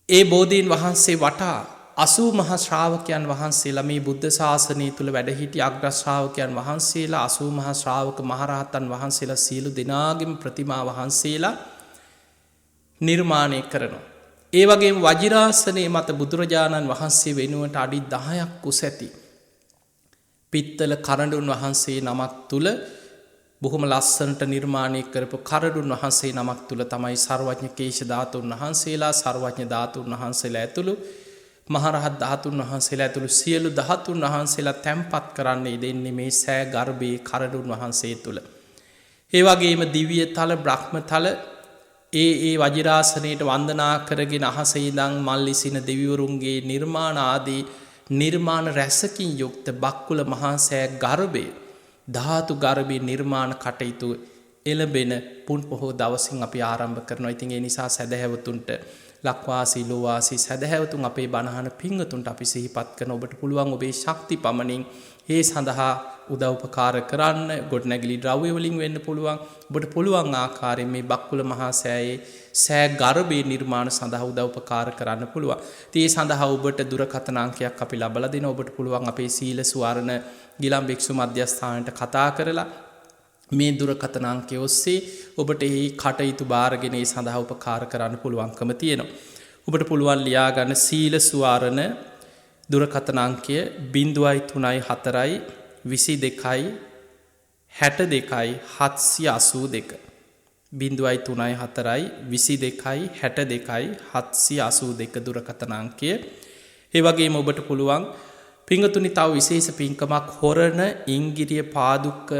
ඒ බෝධීන් වහන්සේ වටා 80 මහා ශ්‍රාවකයන් වහන්සේලා මේ බුද්ධ ශාසනය තුල වැඩ සිටි අග්‍ර ශ්‍රාවකයන් වහන්සේලා 80 මහා ශ්‍රාවක මහරහතන් වහන්සේලා සියලු දෙනාගේම ප්‍රතිමා වහන්සේලා නිර්මාණය කරනවා. ඒ වගේම වජිරාසනයේ මත බුදුරජාණන් වහන්සේ වෙනුවට අඩි 10ක් උස ඇති පිත්තල කරඬුන් වහන්සේ නමක් තුල බොහොම ලස්සනට නිර්මාණය කරපු කරඬුන් වහන්සේ නමක් තුල තමයි සර්වඥ කේශ ධාතුන් වහන්සේලා සර්වඥ ධාතුන් වහන්සේලා ඇතුළු මහරහත් ධාතුන් වහන්සේලා ඇතුළු සියලු ධාතුන් වහන්සේලා තැන්පත් කරන්නේ දෙන්නේ මේ සෑ ගර්භයේ කරඬුන් වහන්සේ තුල. ඒ වගේම දිව්‍ය තල බ්‍රහ්ම තල ඒ වජිරාසනයට වන්දනා කරගෙන අහසේ ඉඳන් මල් ඉසින දෙවිවරුන්ගේ නිර්මාණ ආදී නිර්මාණ රැසකින් යුක්ත බක්කුල මහා සෑ ගර්භයේ ධාතු ගර්භී නිර්මාණ කටයුතු එළඹෙන පුන් පොහෝ දවසින් අපි ආරම්භ කරනවා. ඉතින් ඒ නිසා සදහැවතුන්ට ලක්වාසී ලෝවාසී සදහැවතුන් අපේ බණහන පිංගතුන්ට අපි සිහිපත් කරන ඔබට පුළුවන් ඔබේ ශක්ති පමණින් ඒ සඳහා උදව්පකාර කරන්න. ගොඩනැගිලි ද්‍රව්‍ය වලින් වෙන්න පුළුවන්. ඔබට පුළුවන් ආකාරයෙන් මේ බක්කුල මහා සෑයේ සෑ ගර්භයේ නිර්මාණ සඳහා උදව්පකාර කරන්න පුළුවන්. ඉතින් ඒ සඳහා ඔබට දුරකථන අංකයක් අපි ලබලා දෙනවා. ඔබට පුළුවන් අපේ සීල සුවර්ණ ගිලම් භික්ෂු මධ්‍යස්ථානයට කතා කරලා මේ දුරකථන අංකය ඔස්සේ ඔබට මේ කටයුතු බාරගෙන ඒ සඳහා උපකාර කරන්න පුළුවන්කම තියෙනවා. ඔබට පුළුවන් ලියා ගන්න සීල සුවර්ණ දුරකථන අංකය 034 22 62 782 034 22 62 782 දුරකථන අංකය. ඒ වගේම ඔබට පුළුවන් පිංගතුනි තව විශේෂ පින්කමක් හොරණ ඉංගිරිය පාදුක්ක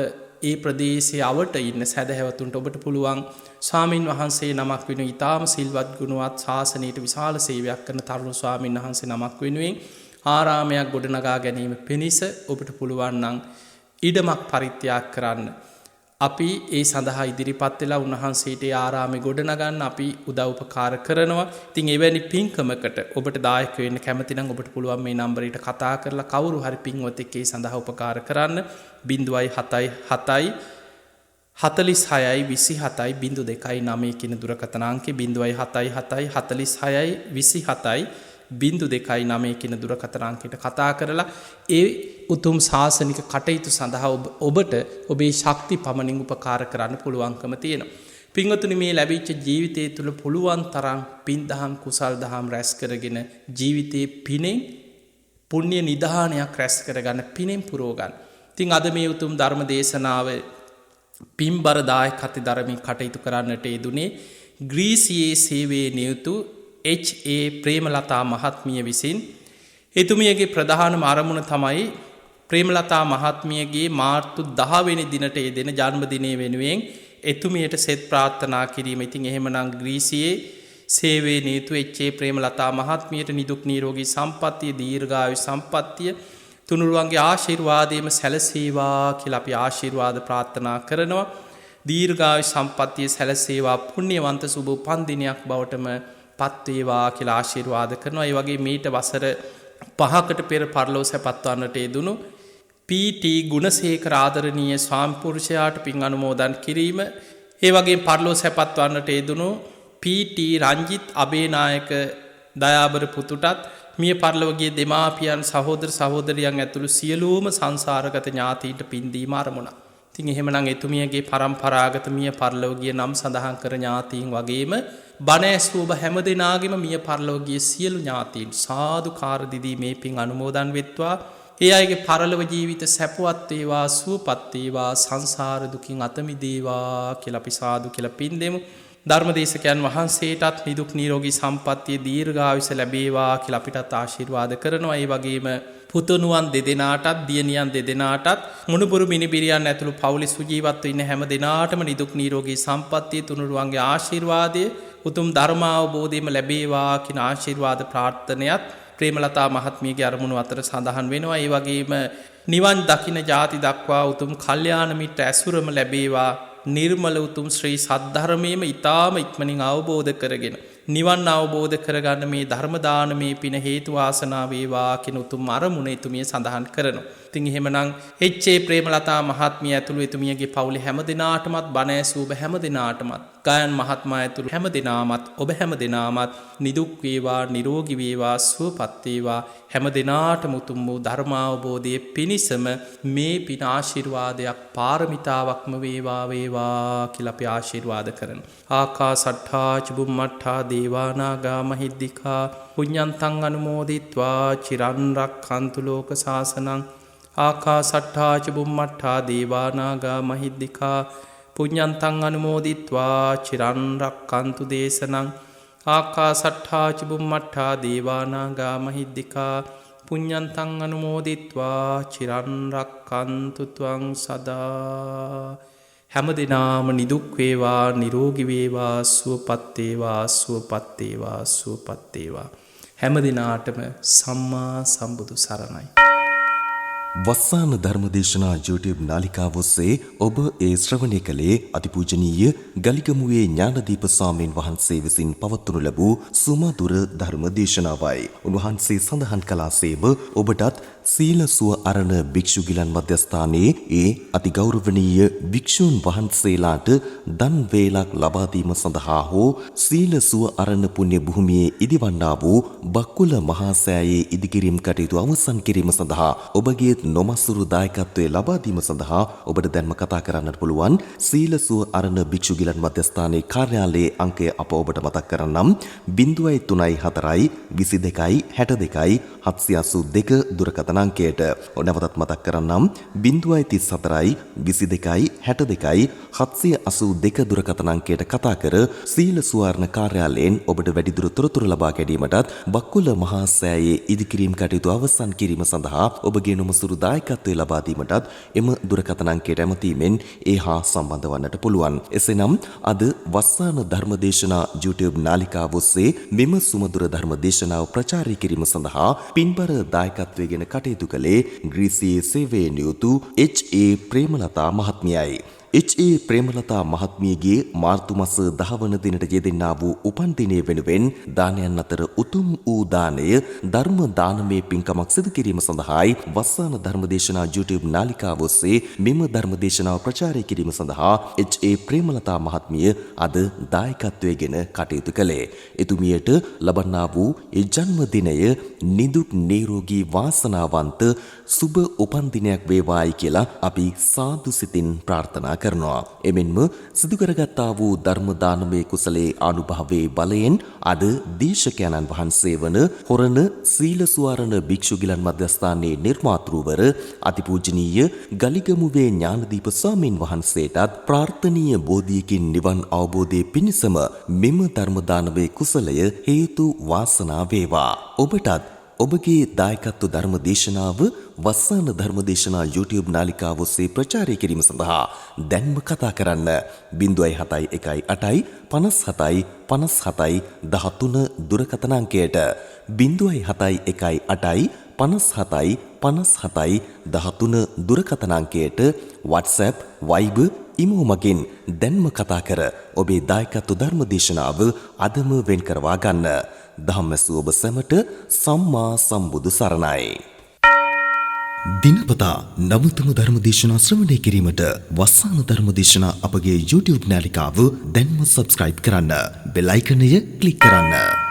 ඒ ප්‍රදේශයේ අවට ඉන්න සදහැවතුන්ට ඔබට පුළුවන් ස්වාමින් වහන්සේ නමක් වෙනුවෙන් ඊටාම සිල්වත් ගුණවත් ශාසනයට විශාල සේවයක් කරන තරුණ ස්වාමින් වහන්සේ නමක් වෙනුවෙන් ආරාමයක් ගොඩනගා ගැනීම පිණිස ඔබට පුළුවන් නම් ඉඩමක් පරිත්‍යාග කරන්න. අපි ඒ සඳහා ඉදිරිපත් වෙලා උන්වහන්සේට ආරාමේ ගොඩනගන්න අපි උදව්පකාර කරනවා. ඉතින් එවැනි පින්කමකට ඔබට දායක වෙන්න කැමති නම් ඔබට පුළුවන් මේ නම්බරයට කතා කරලා කවුරු හරි පින්වතෙක් ඒ සඳහා උපකාර කරන්න. 077 46 27 02 කියන දුරකථන අංකේ 077 46 27 02 කියන දුරකථන අංකයට කතා කරලා ඒ උතුම් ශාසනික කටයුතු සඳහා ඔබට ඔබේ ශක්ති පමණින් උපකාර කරන්න පුළුවන්කම තියෙනවා. පින්වතුනි මේ ලැබිච්ච ජීවිතය තුළ පුළුවන් තරම් පින් දහම් කුසල් දහම් රැස් කරගෙන ජීවිතේ පිනෙන් පුණ්‍ය නිධානයක් රැස් කරගන්න පිනෙන් පුරව ගන්න. ඉතින් අද මේ උතුම් ධර්ම දේශනාව පින්බර දායකත්වය දරමින් කටයුතු කරන්නට යෙදුනේ ග්‍රීසියේ සේවයේ නියුතු H.A. ප්‍රේමලතා මහත්මිය විසින්. එතුමියගේ ප්‍රධානම අරමුණ තමයි ප්‍රේමලතා මහත්මියගේ මාර්තු 10 වෙනි දිනට යෙදෙන ජන්මදිනය වෙනුවෙන් එතුමියට සෙත් ප්‍රාර්ථනා කිරීම. ඉතින් එහෙමනම් ග්‍රීසියේ සේවයේ නියුතු H.A. ප්‍රේමලතා මහත්මියට නිදුක් නිරෝගී සම්පන්නිය දීර්ඝායු සම්පන්නිය තුනුරුවන්ගේ ආශිර්වාදයේම සැලසේවා කියලා අපි ආශිර්වාද ප්‍රාර්ථනා කරනවා. දීර්ඝායු සම්පන්නිය සැලසේවා පුණ්‍යවන්ත සුබ උපන්දිනයක් බවටම පත් වේවා කියලා ආශිර්වාද කරනවා. ඒ වගේ මීට වසර 5කට පෙර පරලෝ සැපත්වන්නට යෙදුණු P.T. ගුණසේකර ආදරණීය ස්වාමි පුරුෂයාට පින් අනුමෝදන් කිරීම. ඒ වගේ පරලෝ සැපත්වන්නට යෙදුණු P.T. රංජිත් අබේනායක දයාබර පුතුටත් මිය පරලොවගේ දෙමාපියන් සහෝදර සහෝදරියන් ඇතුළු සියලුම සංසාරගත ඥාතීන්ට පින් දීම අරමුණක්. ඉතින් එහෙමනම් එතුමියගේ පරම්පරාගත මිය පරලොව ගිය නම් සඳහන් කර ඥාතීන් වගේම බණ ඇසූ ඔබ හැම දෙනාගේම මිය පරලොව ගිය සියලු ඥාතීන් සාදුකාර දීදී මේ පින් අනුමෝදන් වෙත්වා. ඒ අයගේ පරලොව ජීවිත සැපවත් වේවා, සුවපත් වේවා, සංසාර දුකින් අත මිදේවා කියලා අපි සාදු කියලා පින් දෙමු. ධර්මදේශකයන් වහන්සේටත් නිදුක් නිරෝගී සම්පන්නිය දීර්ඝායුෂ ලැබේවා කියලා අපිටත් ආශිර්වාද කරනවා. ඒ වගේම පුතුණුවන් දෙදෙනාටත් දියණියන් දෙදෙනාටත් මුණුබුරු මිනිබිරියන් ඇතුළු පවුලේ සුජීවත්ව ඉන්න හැම දෙනාටම නිදුක් නිරෝගී සම්පන්නිය තුනුරුවන්ගේ ආශිර්වාදය උතුම් ධර්මාවබෝධයම ලැබේවා කියන ආශිර්වාද ප්‍රාර්ථනයත් ප්‍රේමලතා මහත්මියගේ අරමුණු අතර සඳහන් වෙනවා. ඒ වගේම නිවන් දකින ජාති දක්වා උතුම් කල්යාණ මිත්‍ර ඇසුරම ලැබේවා. නිර්මල උතුම් ශ්‍රී සද්ධර්මයේම ඊ타ම ඉක්මනින් අවබෝධ කරගෙන නිවන් අවබෝධ කරගන්න මේ ධර්ම දානමේ පින හේතු වාසනා වේවා කියන උතුම් අරමුණ එතුමිය සඳහන් කරනවා. ඉතින් එහෙමනම් එච්.ඒ. ප්‍රේමලතා මහත්මිය ඇතුළු එතුමියගේ පවුලේ හැම දෙනාටමත් බණ ඇසූ ඔබ හැම දෙනාටමත් ගායන් මහත්මයා ඇතුළු හැම දෙනාමත් ඔබ හැම දෙනාමත් නිදුක් වේවා, නිරෝගී වේවා, සුවපත් වේවා. හැම දෙනාටම උතුම් වූ ධර්මාවබෝධයේ පිණිසම මේ පින ආශිර්වාදයක් පාරමිතාවක්ම වේවා කියලා අපි ආශිර්වාද කරනවා. ආකාසට්ඨා චුම්මට්ඨා දේවානාගා මහිද්దికා පුඤ්ඤන්තං අනුමෝදිත්වා චිරන් රක්ඛන්තු ලෝක සාසනං. ආකාසට්ඨා චුම්මට්ඨා දේවානාගා මහිද්దికා පුඤ්ඤන්තං අනුමෝදිත්වා චිරන් රක්ඛන්තු දේශනං. ආකාසට්ඨා චුම්මට්ඨා දේවානාගා මහිද්దికා පුඤ්ඤන්තං අනුමෝදිත්වා චිරන් රක්ඛන්තු ත්වං සදා. හැම දිනාම නිදුක් වේවා, නිරෝගී වේවා, සුවපත් වේවා, සුවපත් වේවා, සුවපත් වේවා. හැම දිනාටම සම්මා සම්බුදු සරණයි. වස්සාන ධර්මදේශනා YouTube නාලිකාව ඔස්සේ ඔබ ඒ ශ්‍රවණය කළේ අතිපූජනීය ගලිගමුවේ ඥානදීප ස්වාමීන් වහන්සේ විසින් පවත්වනු ලැබූ සුමధుර ධර්ම දේශනාවයි. උන්වහන්සේ සඳහන් කළාසේම ඔබටත් සීල සුව අරණ භික්ෂු ගිලන් මධ්‍යස්ථානයේ ඒ අතිගෞරවනීය භික්ෂූන් වහන්සේලාට දන් වේලක් ලබා දීම සඳහා හෝ සීල සුව අරණ පුණ්‍ය භූමියේ ඉදිවන්නා වූ බක්කුල මහා සෑයේ ඉදිකිරීම් කටයුතු අවසන් කිරීම සඳහා ඔබගේ නොමසුරු දායකත්වයේ ලබා දීම සඳහා ඔබට දැන්ම කතා කරන්නට පුළුවන්. සීල සුව අරණ භික්ෂු ගිලන් මධ්‍යස්ථානයේ කාර්යාලයේ අංකය අප ඔබට මතක් කරන්නම්. 034 22 62 782 දුරකථන අංකයට. නැවතත් මතක් කරන්නම් 034 22 62 782 දුරකථන අංකයට කතා කර සීල සුවර්ණ කාර්යාලයෙන් ඔබට වැඩිදුර තොරතුරු ලබා ගැනීමටත් බක්කුල මහා සෑයේ ඉදිකිරීම් කටයුතු අවසන් කිරීම සඳහා ඔබගේ නොමසුරු දායකත්වය ලබා දීමටත් එම දුරකථන අංකයට ඇමතීමෙන් ඒ හා සම්බන්ධ වන්නට පුළුවන්. එසේනම් අද වස්සාන ධර්මදේශනා YouTube නාලිකාව ඔස්සේ මෙම සුමధుර ධර්මදේශනාව ප්‍රචාරය කිරීම සඳහා පින්බර දායකත්වයෙන් කටයුතු කළේ ග්‍රීසියේ සේවයේ නියුතු එච්.ඒ. ප්‍රේමලතා මහත්මියයි. එච්.ඒ. ප්‍රේමලතා මහත්මියගේ මාර්තු මාස 10 වන දිනට යෙදෙන්නා වූ උපන් දිනය වෙනුවෙන් දානයන් අතර උතුම් වූ දානය ධර්ම දානමය පින්කමක් සිදු කිරීම සඳහායි වස්සාන ධර්මදේශනා YouTube නාලිකාව ඔස්සේ මෙම ධර්මදේශනාව ප්‍රචාරය කිරීම සඳහා එච්.ඒ. ප්‍රේමලතා මහත්මිය අද දායකත්වයෙන් කටයුතු කළේ. එතුමියට ලබන්නා වූ ඒ ජන්මදිනය නිදුක් නිරෝගී වාසනාවන්ත සුබ උපන් දිනයක් වේවායි කියලා අපි සාදු සිතින් ප්‍රාර්ථනා කරනවා. එමෙන්ම සිදු කරගත්තා වූ ධර්ම දානමය කුසලයේ අනුභවයේ බලයෙන් අද දේශකයන්න් වහන්සේ වන හොරණ සීල සුවරණ භික්ෂු ගිලන් මධ්‍යස්ථානයේ නිර්මාතෘවර අතිපූජනීය ගලිගමුවේ ඥානදීප ස්වාමීන් වහන්සේටත් ප්‍රාර්ථනීය බෝධියකින් නිවන් අවබෝධයේ පිණිසම මෙම ධර්ම දානමය කුසලය හේතු වාසනා වේවා. ඔබටත් ඔබගේ දායකත්ව ධර්ම දේශනාව වස්සාන ධර්ම දේශනා YouTube නාලිකාව ඔස්සේ ප්‍රචාරය කිරීම සඳහා දැන්ම කතා කරන්න 071 57 57 13 දුරකථන අංකයට 071 57 57 13 දුරකථන අංකයට WhatsApp Viber ඊමෝ මගින් දැන්ම කතා කර ඔබේ දායකත්ව ධර්ම දේශනාව අදම වෙන් කරවා ගන්න. ධම්මසු ඔබ සැමට සම්මා සම්බුදු සරණයි. දිනපතා නවතම ධර්මදේශනා ශ්‍රවණය කිරීමට වස්සාන ධර්මදේශනා අපගේ YouTube නාලිකාව දැන්ම subscribe කරන්න. බෙල් අයිකනය ක්ලික් කරන්න.